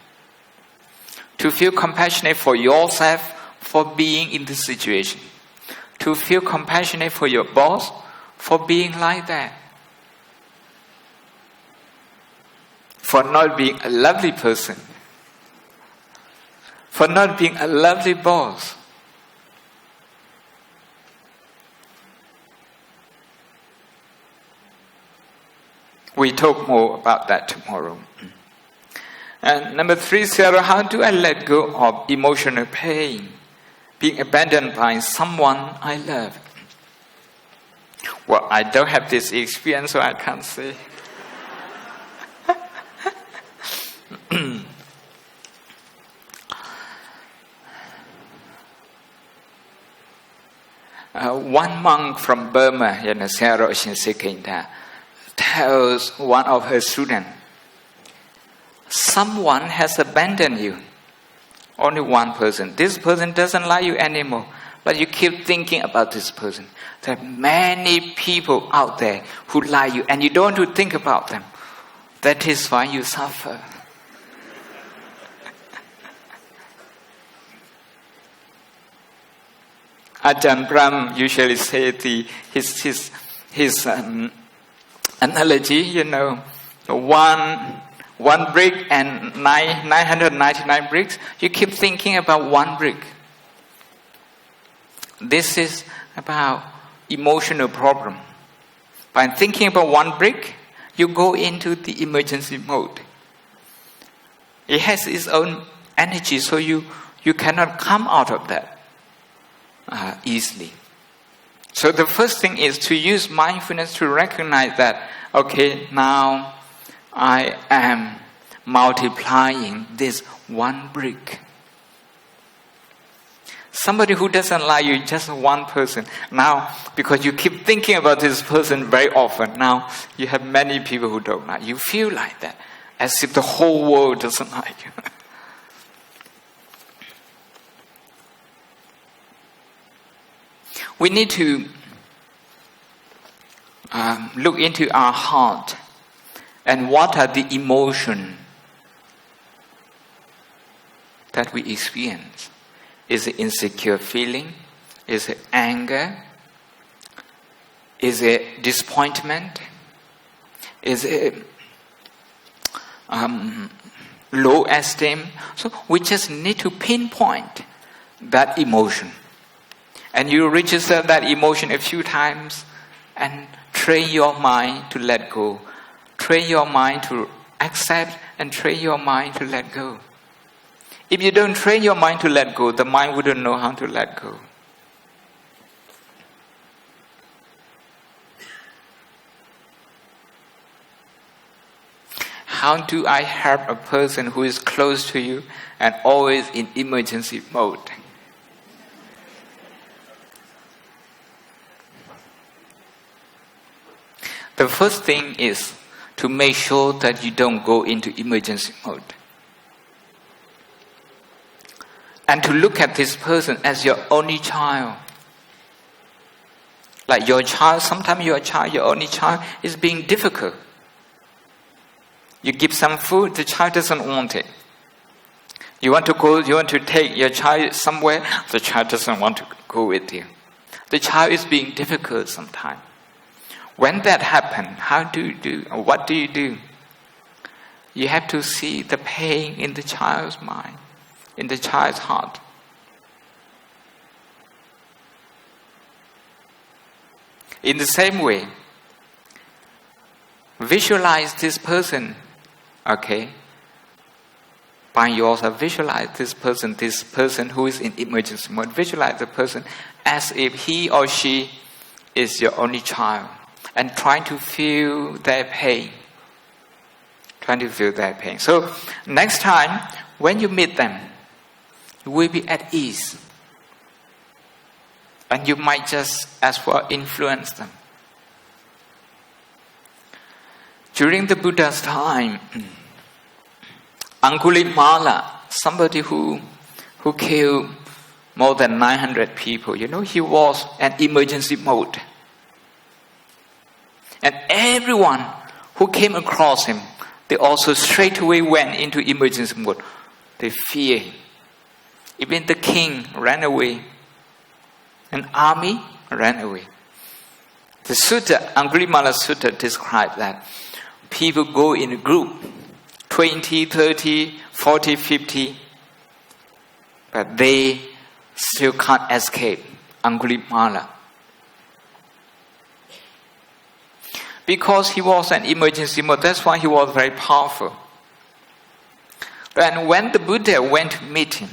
To feel compassionate for yourself for being in this situation. To feel compassionate for your boss for being like that. For not being a lovely person. For not being a lovely boss. We talk more about that tomorrow. And number 3, Sarah, how do I let go of emotional pain? Being abandoned by someone I love. Well, I don't have this experience, so I can't say. One monk from Burma, Sarah Shinsekinda, tells one of her students, someone has abandoned you. Only one person. This person doesn't like you anymore. But you keep thinking about this person. There are many people out there who like you and you don't want to think about them. That is why you suffer. Ajahn Brahm usually say his analogy, one brick and 999 bricks. You keep thinking about one brick. This is about emotional problem. By thinking about one brick, you go into the emergency mode. It has its own energy, so you cannot come out of that easily. So the first thing is to use mindfulness to recognize that, okay, now I am multiplying this one brick. Somebody who doesn't like you, just one person. Now, because you keep thinking about this person very often, now you have many people who don't like you. You feel like that, as if the whole world doesn't like you. We need to look into our heart and what are the emotions that we experience. Is it insecure feeling? Is it anger? Is it disappointment? Is it low esteem? So we just need to pinpoint that emotion. And you register that emotion a few times and train your mind to let go. Train your mind to accept and train your mind to let go. If you don't train your mind to let go, the mind wouldn't know how to let go. How do I help a person who is close to you and always in emergency mode? The first thing is to make sure that you don't go into emergency mode. And to look at this person as your only child. Like your child, sometimes your child, your only child, is being difficult. You give some food, the child doesn't want it. You want to take your child somewhere, the child doesn't want to go with you. The child is being difficult sometimes. When that happens, what do you do? You have to see the pain in the child's mind, in the child's heart. In the same way, visualize this person, okay? By yourself, visualize this person who is in emergency mode. Visualize the person as if he or she is your only child, and try to feel their pain. Trying to feel their pain. So next time when you meet them, you will be at ease. And you might just, as well, influence them. During the Buddha's time, Angulimala, somebody who killed more than 900 people, he was in emergency mode. And everyone who came across him, they also straight away went into emergency mode. They fear him. Even the king ran away. An army ran away. The sutta, Angulimala Sutta, describes that people go in a group, 20, 30, 40, 50, but they still can't escape Angulimala. Because he was an emergency mode, that's why he was very powerful. And when the Buddha went to meet him,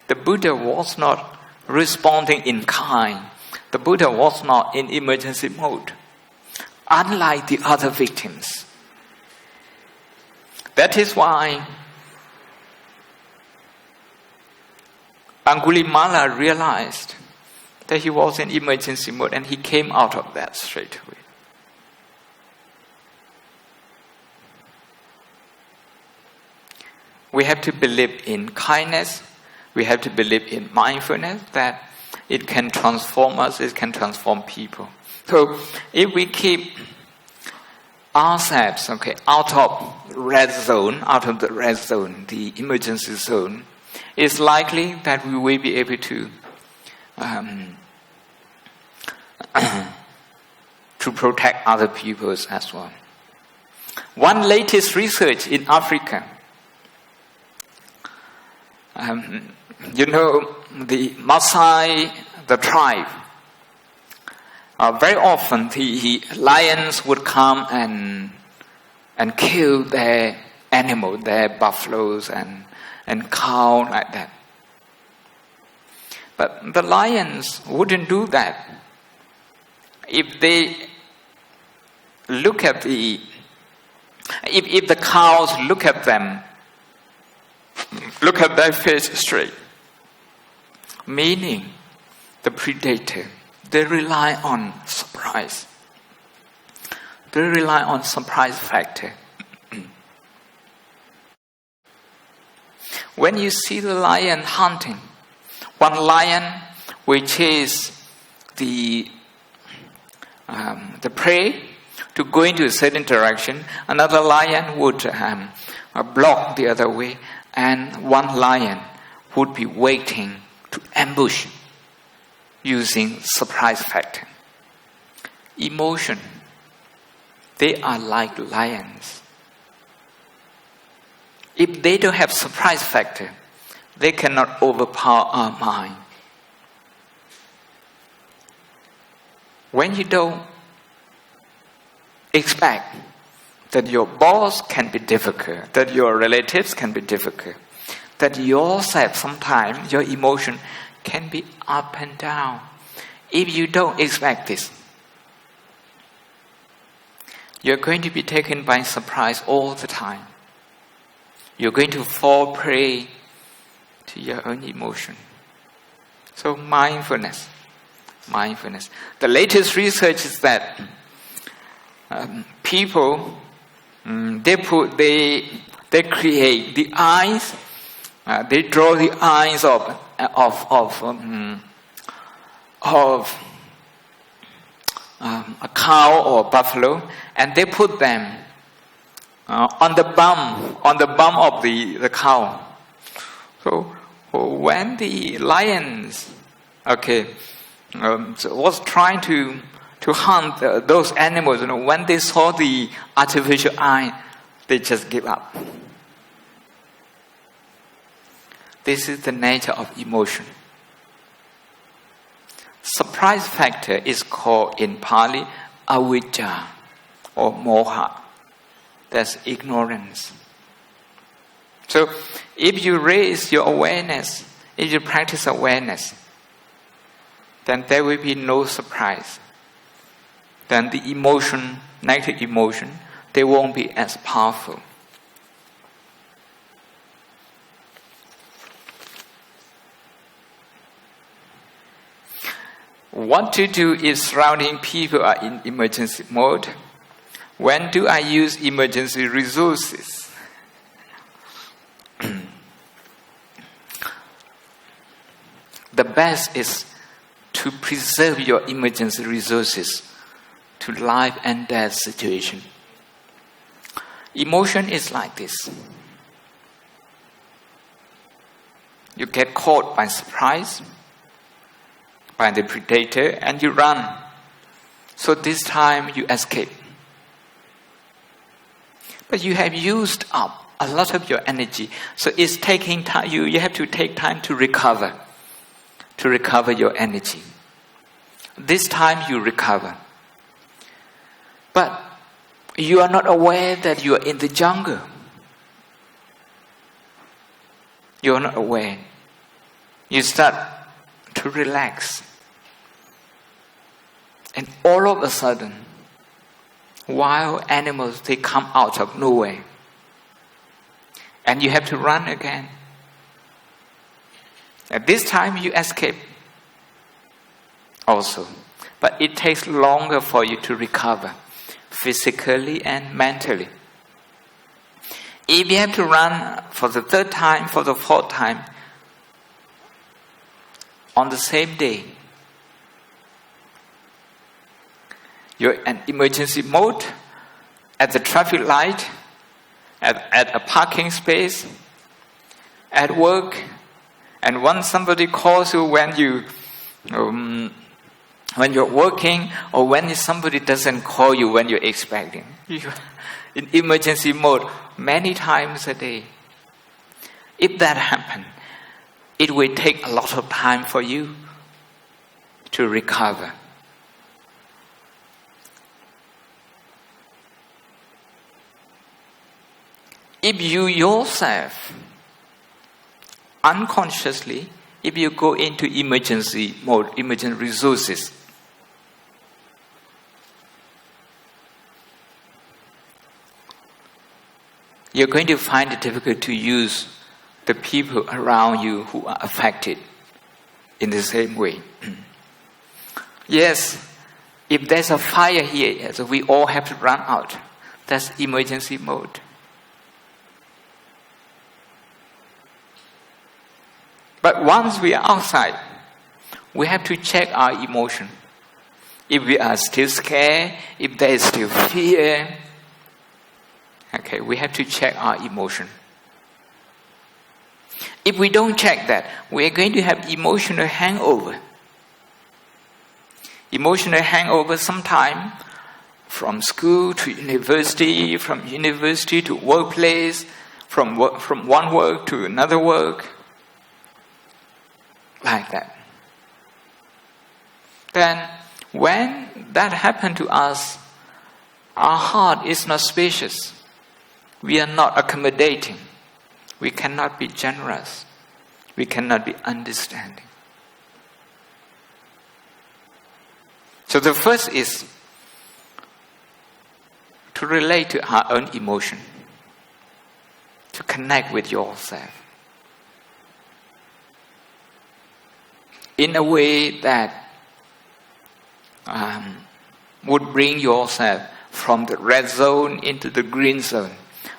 the Buddha was not responding in kind. The Buddha was not in emergency mode, unlike the other victims. That is why Angulimala realized that he was in emergency mode, and he came out of that straight away. We have to believe in kindness. We have to believe in mindfulness, that it can transform us, it can transform people. So if we keep ourselves out of the red zone, the emergency zone, it's likely that we will be able to protect other people as well. One latest research in Africa, the Maasai, the tribe, very often the lions would come and kill their animals, their buffaloes and cow like that. But the lions wouldn't do that. If they look at if the cows look at them, look at their face straight, meaning the predator, they rely on surprise. They rely on surprise factor. When you see the lion hunting, one lion will chase the prey to go into a certain direction, another lion would block the other way, and one lion would be waiting to ambush using surprise factor. Emotion, they are like lions. If they don't have surprise factor, they cannot overpower our mind. When you don't expect that your boss can be difficult, that your relatives can be difficult, that yourself sometimes, your emotion can be up and down. If you don't expect this, you're going to be taken by surprise all the time. You're going to fall prey to your own emotion. So mindfulness. The latest research is that people, they create the eyes They draw the eyes of a cow or buffalo, and they put them on the bum of the cow. So when the lions, was trying to hunt those animals, when they saw the artificial eye, they just give up. This is the nature of emotion. Surprise factor is called in Pali avijja or moha. That's ignorance. So if you raise your awareness, if you practice awareness, then there will be no surprise. Then the emotion, negative emotion, they won't be as powerful. What to do if surrounding people are in emergency mode? When do I use emergency resources? The best is to preserve your emergency resources to life and death situation. Emotion is like this. You get caught by surprise, by the predator, and you run. So this time you escape. But you have used up a lot of your energy. So it's taking time. You have to take time to recover your energy. This time you recover. But you are not aware that you are in the jungle. You are not aware. You start to relax. And all of a sudden, wild animals, they come out of nowhere. And you have to run again. At this time, you escape also. But it takes longer for you to recover, physically and mentally. If you have to run for the third time, for the fourth time, on the same day, you're in emergency mode, at the traffic light, at a parking space, at work, and when somebody calls you when you're working, or when somebody doesn't call you when you're expecting. You're in emergency mode many times a day. If that happens, it will take a lot of time for you to recover. If you yourself, unconsciously, if you go into emergency mode, emergency resources, you're going to find it difficult to use the people around you who are affected in the same way. Yes, if there's a fire here, so we all have to run out. That's emergency mode. But once we are outside, we have to check our emotion. If we are still scared, if there is still fear, we have to check our emotion. If we don't check that, we are going to have emotional hangover. Emotional hangover sometime from school to university, from university to workplace, from one work to another work. Like that. Then, when that happened to us, our heart is not spacious. We are not accommodating. We cannot be generous. We cannot be understanding. So the first is to relate to our own emotion, to connect with yourself in a way that would bring yourself from the red zone into the green zone,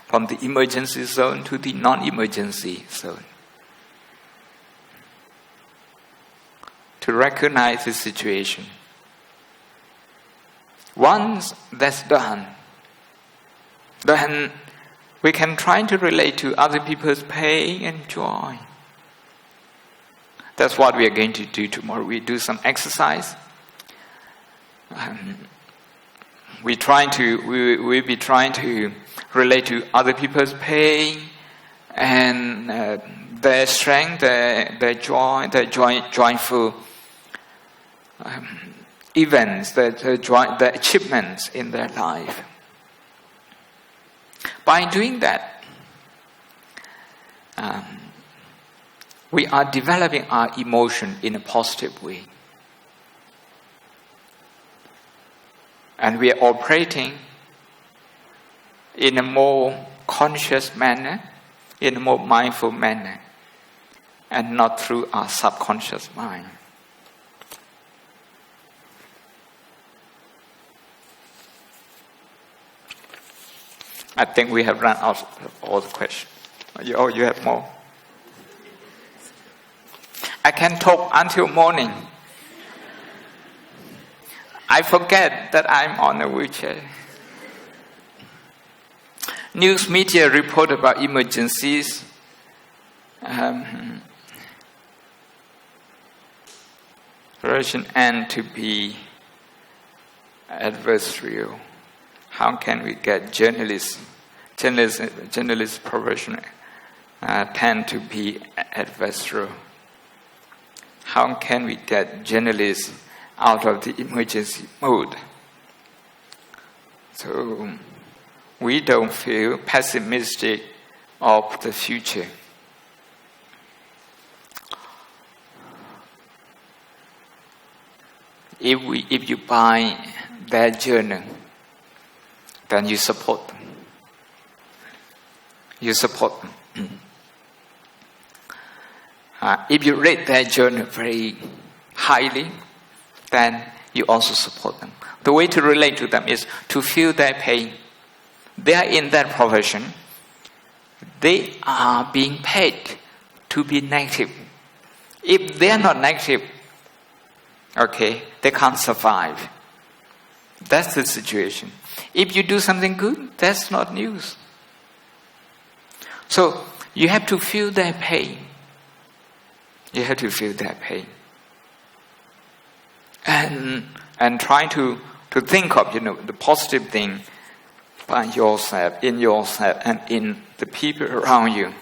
from the emergency zone to the non-emergency zone. to recognize the situation. Once that's done, then we can try to relate to other people's pain and joy. That's what we are going to do tomorrow. We do some exercise. We'll be trying to relate to other people's pain and their strength, their joy, their joyful events, their achievements in their life. By doing that, we are developing our emotion in a positive way. And we are operating in a more conscious manner, in a more mindful manner, and not through our subconscious mind. I think we have run out of all the questions. Oh, you have more? I can talk until morning. I forget that I'm on a wheelchair. News media report about emergencies. Version N to be adversarial. How can we get journalist profession tend to be adversarial? How can we get journalists out of the emergency mode? So we don't feel pessimistic of the future. If you buy their journal, then you support them. You support them. If you rate their journal very highly, then you also support them. The way to relate to them is to feel their pain. They are in that profession. They are being paid to be negative. If they are not negative, they can't survive. That's the situation. If you do something good, that's not news. So you have to feel their pain. You have to feel their pain. And try to think of, the positive thing by yourself, in yourself, and in the people around you.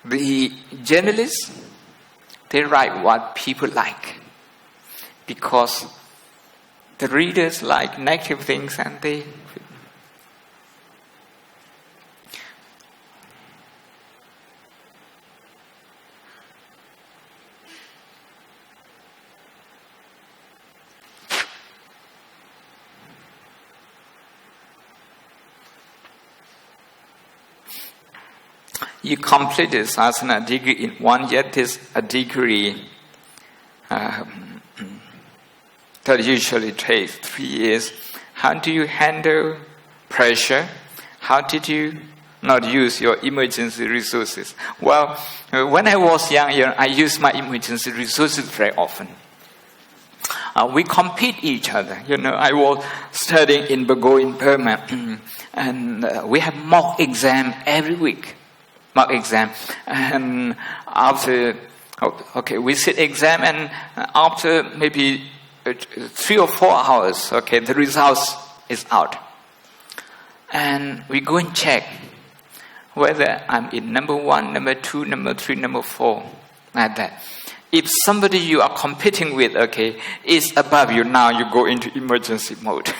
The journalists, they write what people like, because the readers like negative things, and they... You complete this asana degree in 1 year. This a degree that usually takes 3 years. How do you handle pressure? How did you not use your emergency resources? Well, when I was younger, I used my emergency resources very often. We compete each other. I was studying in Bago in Burma, and we have mock exam every week. Mock exam, and after we sit exam, and after maybe 3 or 4 hours, the results is out, and we go and check whether I'm in number 1, number 2, number 3, number 4, like that. If somebody you are competing with, is above you, now you go into emergency mode.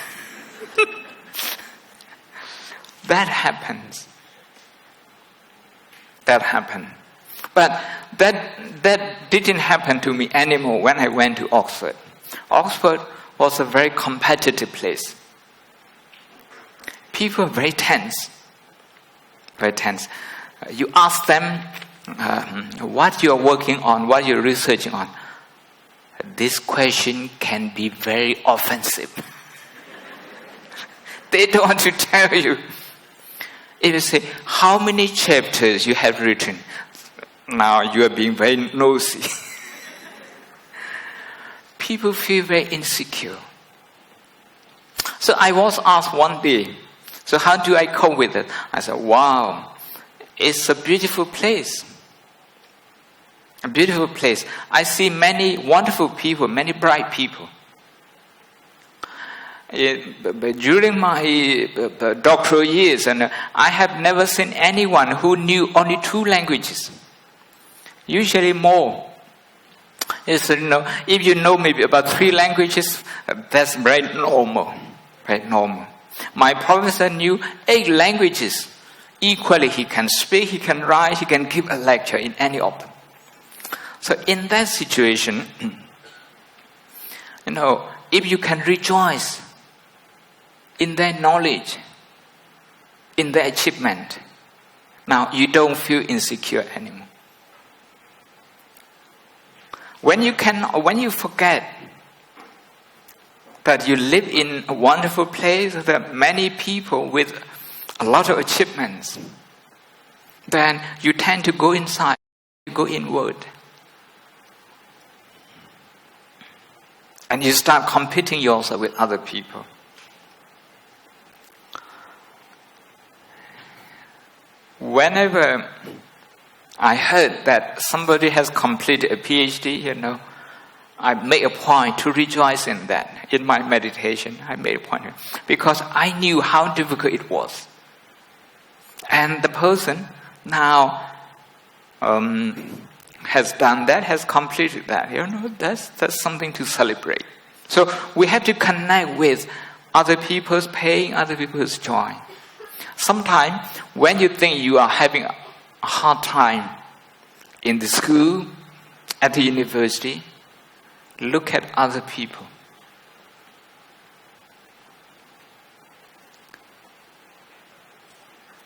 That happens. That happened. But that didn't happen to me anymore when I went to Oxford. Oxford was a very competitive place. People are very tense. Very tense. You ask them what you are working on, what you're researching on. This question can be very offensive. They don't want to tell you. if you say, how many chapters you have written? Now you are being very nosy. People feel very insecure. So I was asked one day, so how do I cope with it? I said, wow, it's a beautiful place. A beautiful place. I see many wonderful people, many bright people. During my doctoral years, and I have never seen anyone who knew only 2 languages. Usually more. If you know maybe about 3 languages, that's very normal. Very normal. My professor knew 8 languages. Equally, he can speak, he can write, he can give a lecture in any of them. So in that situation, if you can rejoice in their knowledge, in their achievement, now you don't feel insecure anymore. When you forget that you live in a wonderful place, there are many people with a lot of achievements, then you tend to go inside, go inward. And you start competing yourself with other people. Whenever I heard that somebody has completed a PhD, I make a point to rejoice in that. In my meditation, I made a point. Because I knew how difficult it was. And the person now has done that, has completed that. That's something to celebrate. So we have to connect with other people's pain, other people's joy. Sometimes when you think you are having a hard time in the school, at the university, look at other people.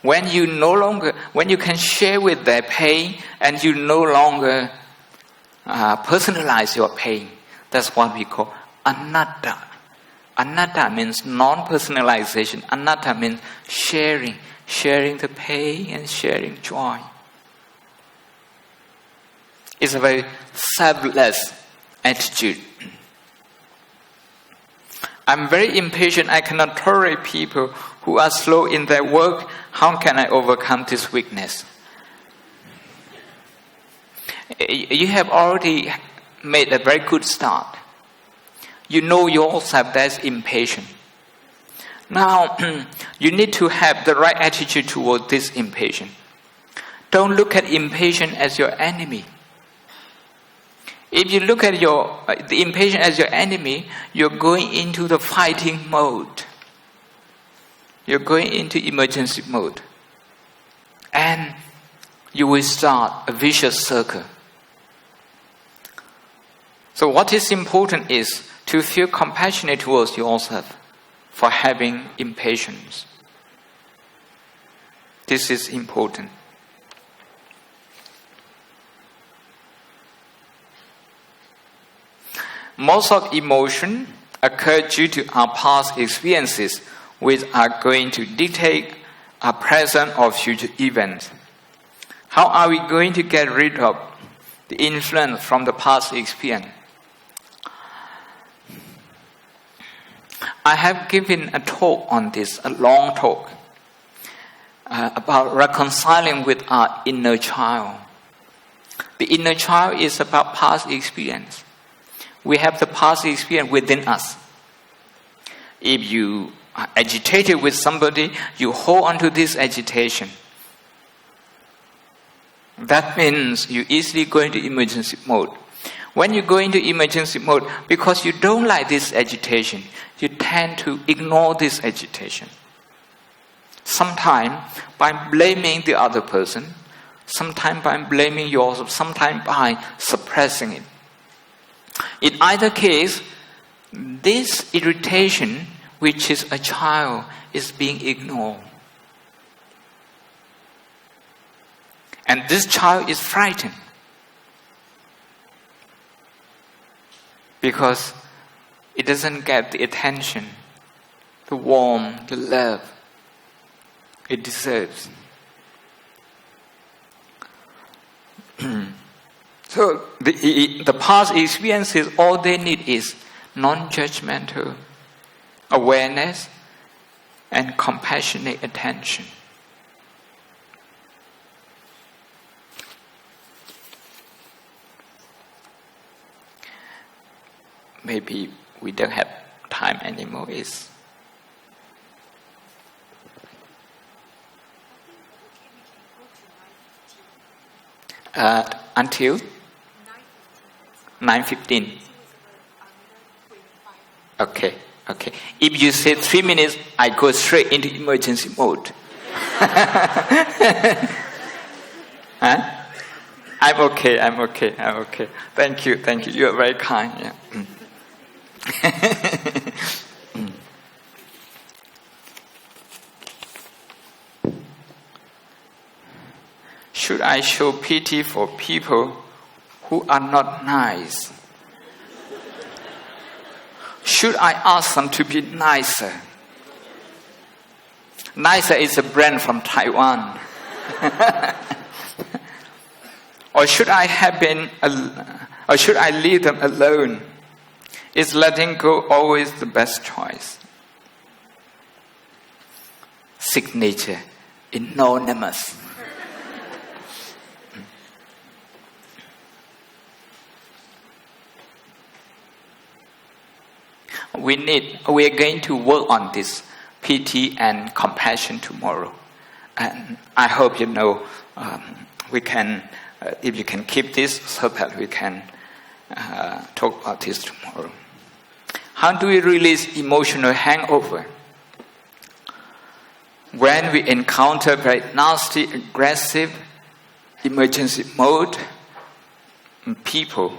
When you can share with their pain and you no longer personalize your pain, that's what we call anatta. Anatta means non-personalization. Anatta means sharing the pain and sharing joy. It's a very selfless attitude. I'm very impatient. I cannot tolerate people who are slow in their work. How can I overcome this weakness? You have already made a very good start. You know yourself that's impatient. Now, you need to have the right attitude toward this impatience. Don't look at impatience as your enemy. If you look at the impatient as your enemy, you're going into the fighting mode. You're going into emergency mode. And you will start a vicious circle. So what is important is to feel compassionate towards yourself for having impatience. This is important. Most of emotion occur due to our past experiences, which are going to dictate our present or future events. How are we going to get rid of the influence from the past experience? I have given a talk on this, a long talk, about reconciling with our inner child. The inner child is about past experience. We have the past experience within us. If you are agitated with somebody, you hold on to this agitation. That means you easily go into emergency mode. When you go into emergency mode, because you don't like this agitation, you tend to ignore this agitation. Sometimes by blaming the other person, sometimes by blaming yourself, sometimes by suppressing it. In either case, this irritation, which is a child, is being ignored. And this child is frightened. Because it doesn't get the attention, the warmth, the love. it deserves. So the past experiences, all they need is non-judgmental awareness and compassionate attention. Maybe we don't have time anymore. Until 9:15. Okay. If you say 3 minutes, I go straight into emergency mode. Huh? I'm okay. Thank you. You are very kind. Yeah. Should I show pity for people who are not nice? Should I ask them to be nicer? Nicer is a brand from Taiwan. Or should I leave them alone? Is letting go always the best choice? Signature, anonymous. We are going to work on this pity and compassion tomorrow, and I hope we can. If you can keep this, so that we can talk about this tomorrow. How do we release emotional hangover? When we encounter very nasty, aggressive, emergency mode people,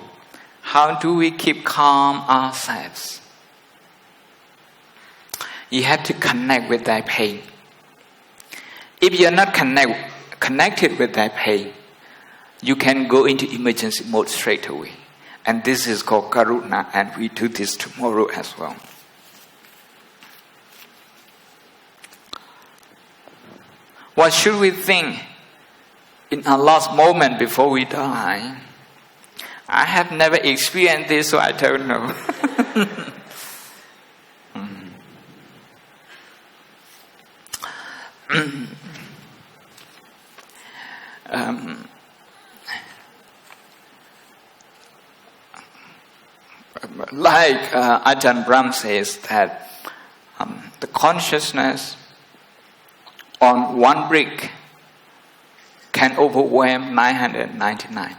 how do we keep calm ourselves? You have to connect with that pain. If you are not connected with that pain, you can go into emergency mode straight away. And this is called karuna, and we do this tomorrow as well. What should we think in our last moment before we die? I have never experienced this, so I don't know. Like Ajahn Brahm says that the consciousness on one brick can overwhelm 999.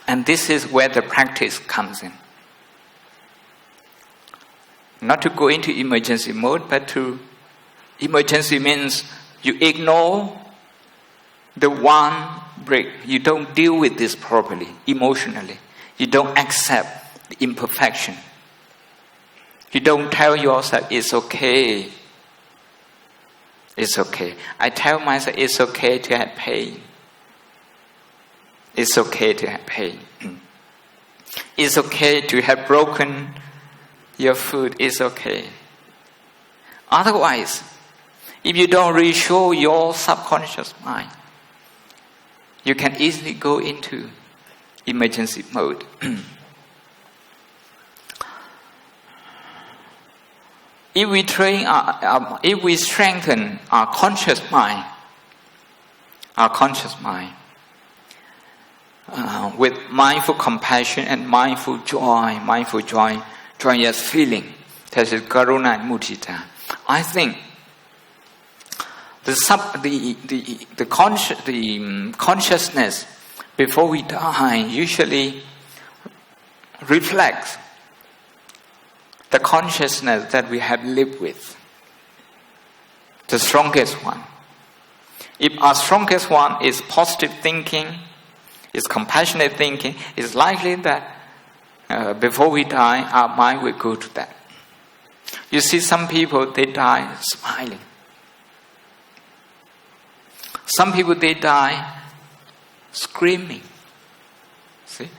And this is where the practice comes in. Not to go into emergency mode, but emergency means you ignore the one brick. You don't deal with this properly, emotionally. You don't accept the imperfection. You don't tell yourself, it's okay. It's okay. I tell myself, it's okay to have pain. It's okay to have pain. It's okay to have broken your foot. It's okay. Otherwise, if you don't reassure your subconscious mind, you can easily go into emergency mode. If we strengthen our conscious mind, with mindful compassion and mindful joy, joyous feeling, that is karuna and mudita, I think the consciousness before we die usually reflects the consciousness that we have lived with, the strongest one. If our strongest one is positive thinking, is compassionate thinking, it's likely that before we die, our mind will go to that. You see, some people, they die smiling. Some people, they die screaming. See?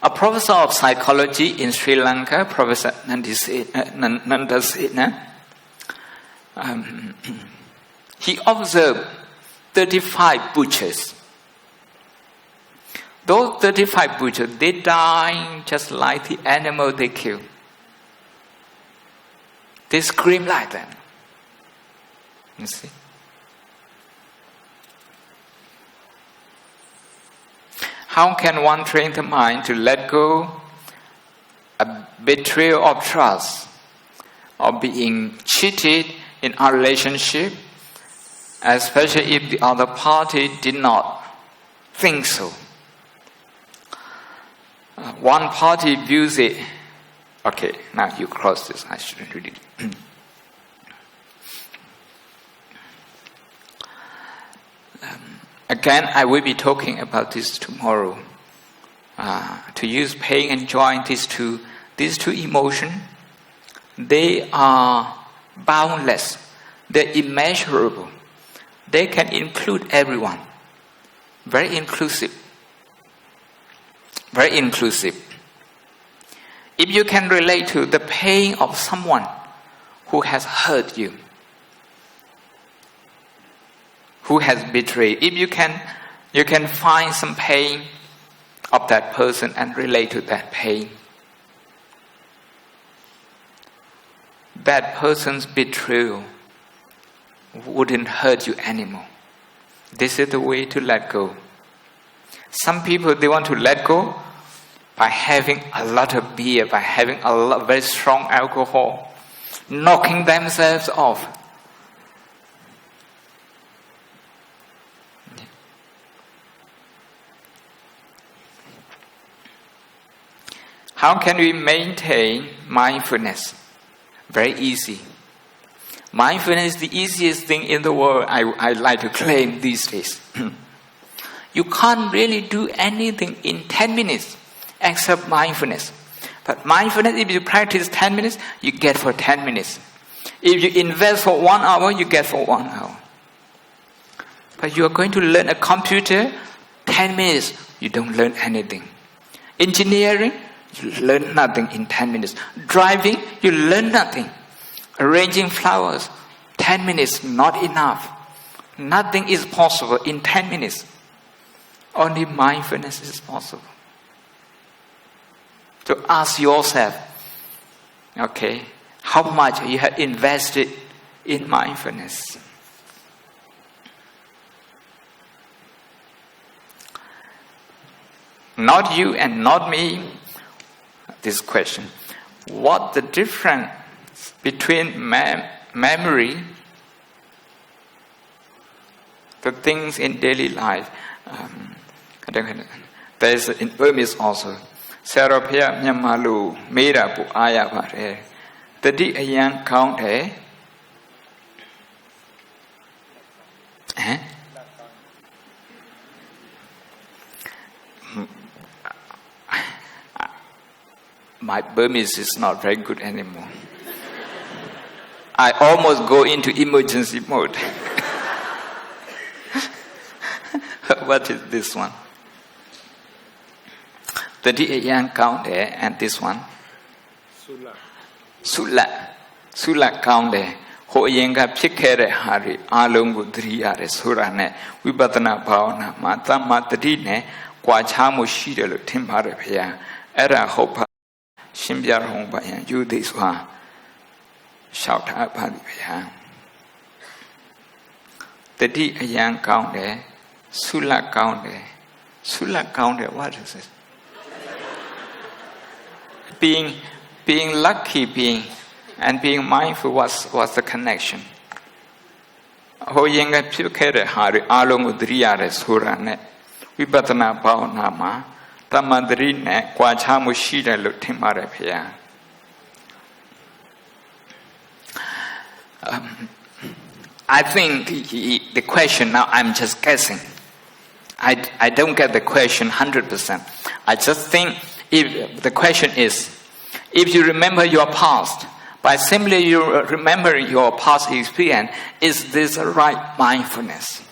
A professor of psychology in Sri Lanka, Professor Nandasena, he observed 35 butchers. Those 35 butchers, they die just like the animal they kill. They scream like that. You see? How can one train the mind to let go a betrayal of trust or being cheated in our relationship, especially if the other party did not think so? One party views it. Okay, now you close this. I shouldn't read it. Again, I will be talking about this tomorrow. To use pain and joy, these two emotions, they are boundless. They're immeasurable. They can include everyone. Very inclusive. Very inclusive. If you can relate to the pain of someone who has hurt you, who has betrayed, if you can find some pain of that person and relate to that pain, that person's betrayal wouldn't hurt you anymore. This is the way to let go. Some people, they want to let go by having a lot of beer, by having a lot, very strong alcohol, knocking themselves off. How can we maintain mindfulness? Very easy. Mindfulness is the easiest thing in the world, I like to claim these days. You can't really do anything in 10 minutes except mindfulness. But mindfulness, if you practice 10 minutes, you get for 10 minutes. If you invest for 1 hour, you get for 1 hour. But you are going to learn a computer, 10 minutes, you don't learn anything. Engineering, you learn nothing in 10 minutes. Driving, you learn nothing. Arranging flowers, 10 minutes, not enough. Nothing is possible in 10 minutes. Only mindfulness is possible. To ask yourself, okay, how much you have invested in mindfulness? Not you and not me. This question: what the difference between memory, the things in daily life? There is in Burmese also. ဆရာတော်ဘုရားမြန်မာလိုမေးတာပိုအားရပါတယ်တတိအယံကောင်းတယ်My Burmese is not very good anymore. I almost go into emergency mode. What is this one? The young count there, and this one. Sula count there. Ho yenga pikere hari alongu driyare surane. Vibatana bhavana mata matadine kwachamu shidelo timbare pya. Era hopa shimbya hongpa yan you this one. Shout out pya. The young count there. Sula count there. Sula count there. What is it? Being lucky, and being mindful was the connection. Ho yenga pyukere hari along udriyare surane vibatana bhavana ma tamadri ne kwachamu shire lo timare phya. I think the question now, I'm just guessing. I don't get the question 100%. I just think if the question is, if you remember your past, by simply you remembering your past experience, is this a right mindfulness?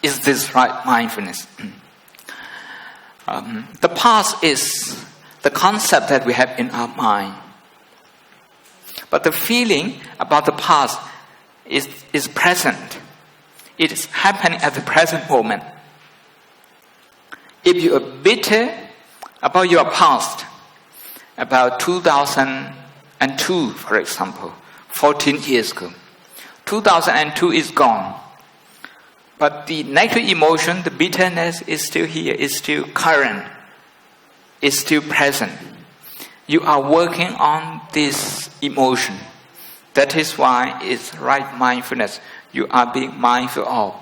Is this right mindfulness? The past is the concept that we have in our mind. But the feeling about the past is present. It is happening at the present moment. If you are bitter about your past, about 2002, for example, 14 years ago, 2002 is gone. But the negative emotion, the bitterness is still here, is still current, is still present. You are working on this emotion. That is why it's right mindfulness. You are being mindful of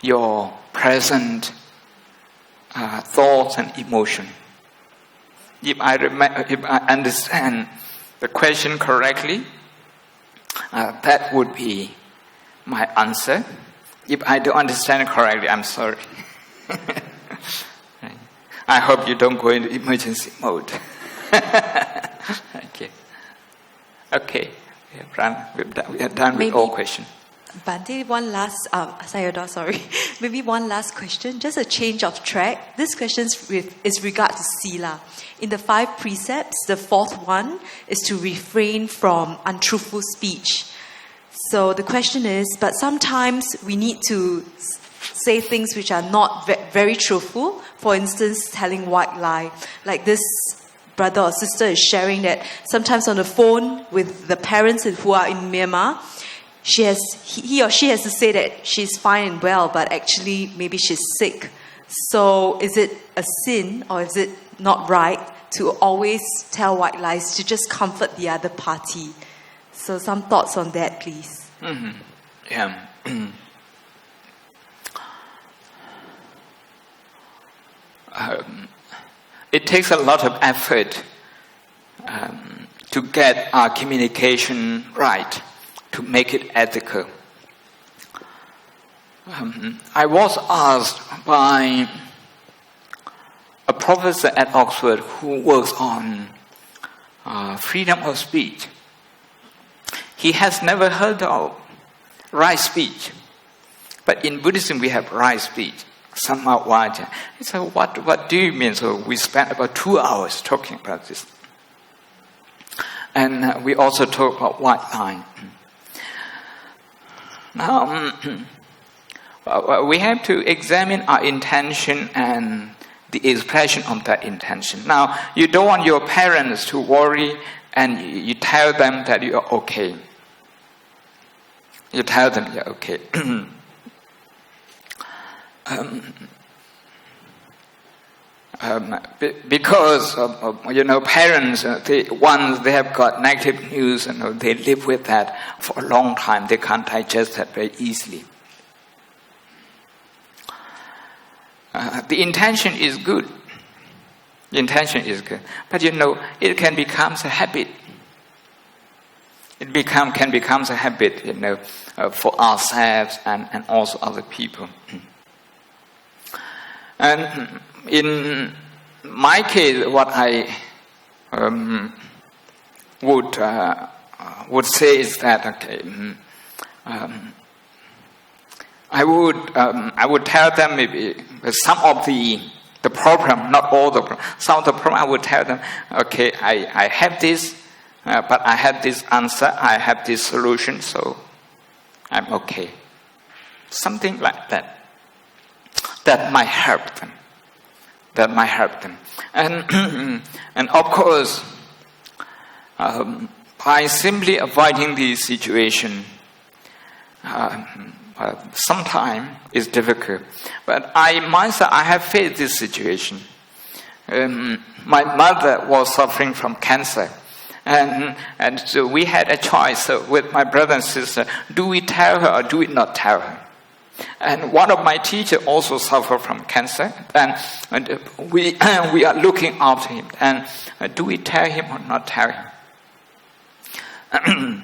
your present thoughts and emotion. If I understand the question correctly, that would be my answer. If I don't understand it correctly, I'm sorry. I hope you don't go into emergency mode. Okay. We are done with all questions. Bhante, one last, Sayadaw, sorry. Maybe one last question, just a change of track. This question is regard to Sila. In the 5 precepts, the 4th one is to refrain from untruthful speech. So the question is, but sometimes we need to say things which are not very truthful. For instance, telling white lie. Like this brother or sister is sharing that sometimes on the phone with the parents who are in Myanmar, he or she has to say that she's fine and well, but actually maybe she's sick. So is it a sin or is it not right to always tell white lies to just comfort the other party? So some thoughts on that, please. Mm-hmm. Yeah. It takes a lot of effort to get our communication right, to make it ethical. I was asked by a professor at Oxford who works on freedom of speech. He has never heard of right speech. But in Buddhism we have right speech. Samma vaca. He said, what do you mean? So we spent about 2 hours talking about this. And we also talk about white lie. Now, we have to examine our intention and the expression of that intention. Now, you don't want your parents to worry and you tell them that you are okay. You tell them you're okay. Because parents, once they have got negative news, they live with that for a long time. They can't digest that very easily. The intention is good. The intention is good, but it can become a habit. It can become a habit, for ourselves and also other people. And in my case, what I would say is that I would tell them maybe some of the problem, not all the problem. Some of the problem I would tell them, okay, I have this, but I have this answer, I have this solution, so I'm okay. Something like that. That might help them. And of course, by simply avoiding the situation, sometimes it's difficult. But I have faced this situation. My mother was suffering from cancer. And so we had a choice with my brother and sister. Do we tell her or do we not tell her? And one of my teachers also suffered from cancer, and we are looking after him. And do we tell him or not tell him?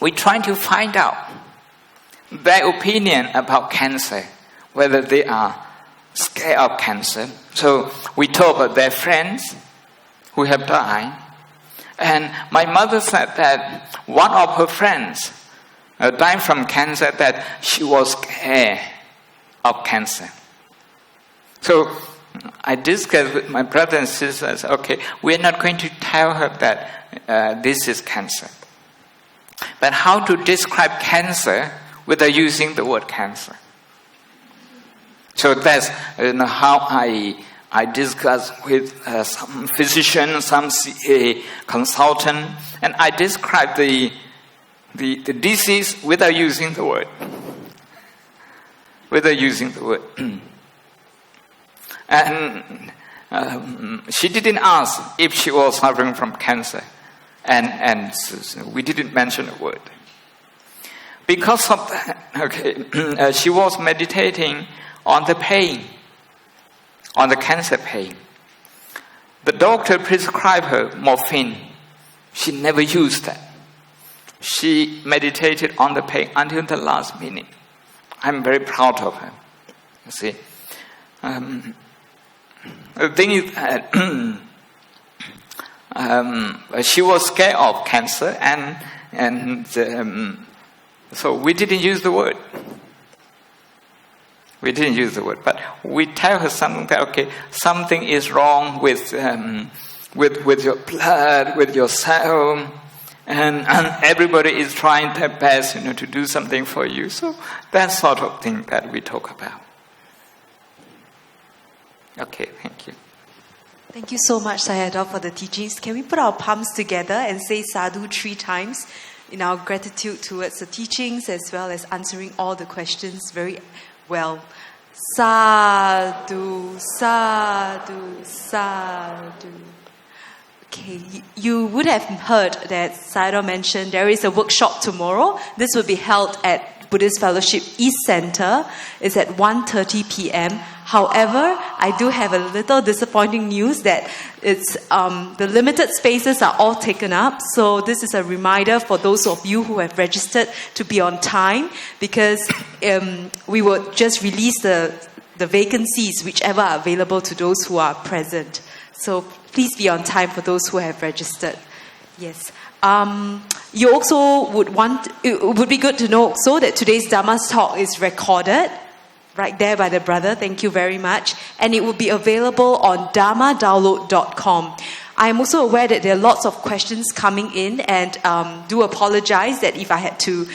We try to find out their opinion about cancer, whether they are scared of cancer. So we talk about their friends who have died. And my mother said that one of her friends died from cancer, that she was scared of cancer. So I discussed with my brother and sisters, okay, we're not going to tell her that this is cancer. But how to describe cancer without using the word cancer? So that's how I discuss with some physician, some consultant, and I describe the disease without using the word. Without using the word. And she didn't ask if she was suffering from cancer. And we didn't mention a word. Because of that, she was meditating on the pain, on the cancer pain. The doctor prescribed her morphine. She never used that. She meditated on the pain until the last minute. I'm very proud of her. You see, the thing is that she was scared of cancer, and so we didn't use the word. We didn't use the word, but we tell her something that something is wrong with your blood, with your cell, and everybody is trying their best, to do something for you. So that sort of thing that we talk about. Okay, thank you. Thank you so much, Sayadaw, for the teachings. Can we put our palms together and say sadhu 3 times in our gratitude towards the teachings as well as answering all the questions very well. Sadhu, sadhu, sadhu. Okay, you would have heard that Sayadaw mentioned there is a workshop tomorrow. This will be held at Buddhist Fellowship East Center. It's at 1:30 p.m. However, I do have a little disappointing news that it's the limited spaces are all taken up. So this is a reminder for those of you who have registered to be on time, because we will just release the vacancies, whichever are available to those who are present. So please be on time for those who have registered. Yes. You also it would be good to know also that today's Dhamma talk is recorded right there by the brother. Thank you very much. And it will be available on dhammadownload.com. I am also aware that there are lots of questions coming in, and do apologize that if I had to,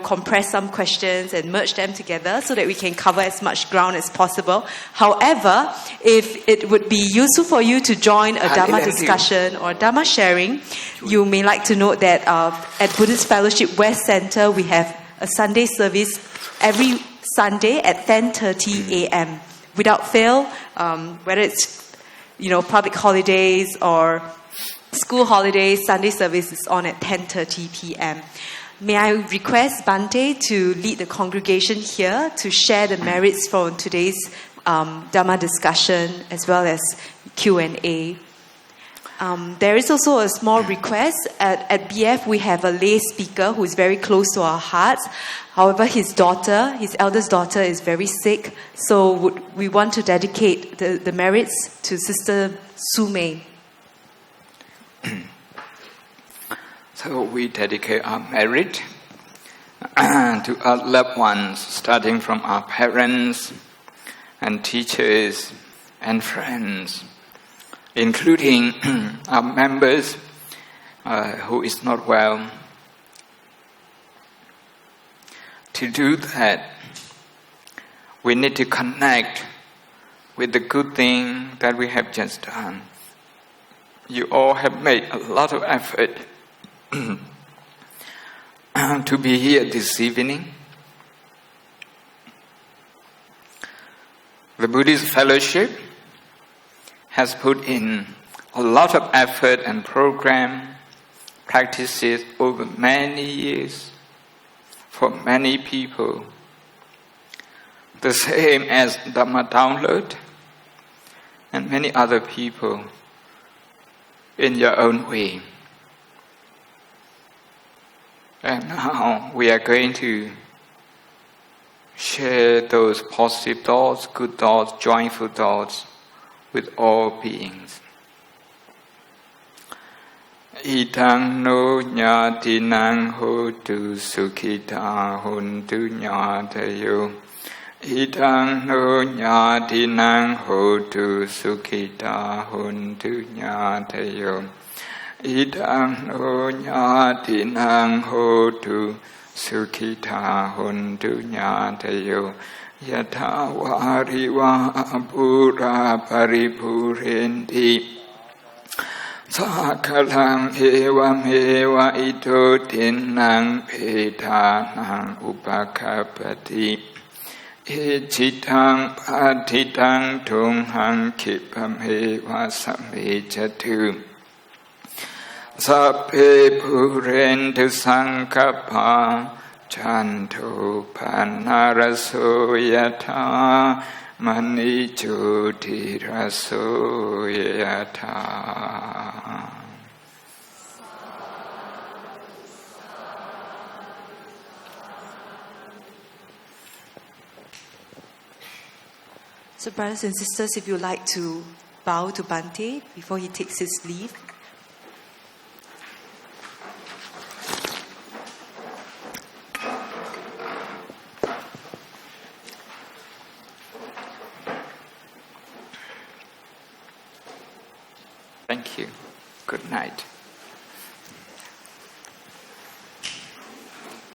compress some questions and merge them together so that we can cover as much ground as possible. However, if it would be useful for you to join a Dhamma discussion or Dhamma sharing, you may like to note that at Buddhist Fellowship West Center, we have a Sunday service every Sunday at 10:30 a.m. Without fail, whether it's public holidays or school holidays, Sunday service is on at 10:30 p.m. May I request Bante to lead the congregation here to share the merits from today's Dhamma discussion as well as Q&A. There is also a small request. At BF, we have a lay speaker who is very close to our hearts. However, his eldest daughter, is very sick. So we want to dedicate the merits to Sister Su Mei. So we dedicate our merit to our loved ones, starting from our parents and teachers and friends, including our members who is not well. To do that, we need to connect with the good thing that we have just done. You all have made a lot of effort to be here this evening. The Buddhist Fellowship has put in a lot of effort and program, practices over many years for many people. The same as Dhamma Download and many other people in your own way. And now we are going to share those positive thoughts, good thoughts, joyful thoughts with all beings. Idang no nyatinang hotu sukhita huntu nyatayo. Idang no nyatinang hotu sukhita huntu nyatayo. อิดังโนญาตินังโหตุสุขิตาหุนตุญาตโยยะถาวาริวาปุราปริภูเรนติสาคลังเอวเมวะอิโตทินังเพทานังอุปคัปปติเอจิตังปาทิตังทุงหังคิปะเมวะสะเมจตุสัพเพปุเรนตุสังคปาจันโทปนารโสยถามณิโชติรโสยถาSo brothers and sisters, if you like to bow to Bhante before he takes his leave. Thank you. Good night.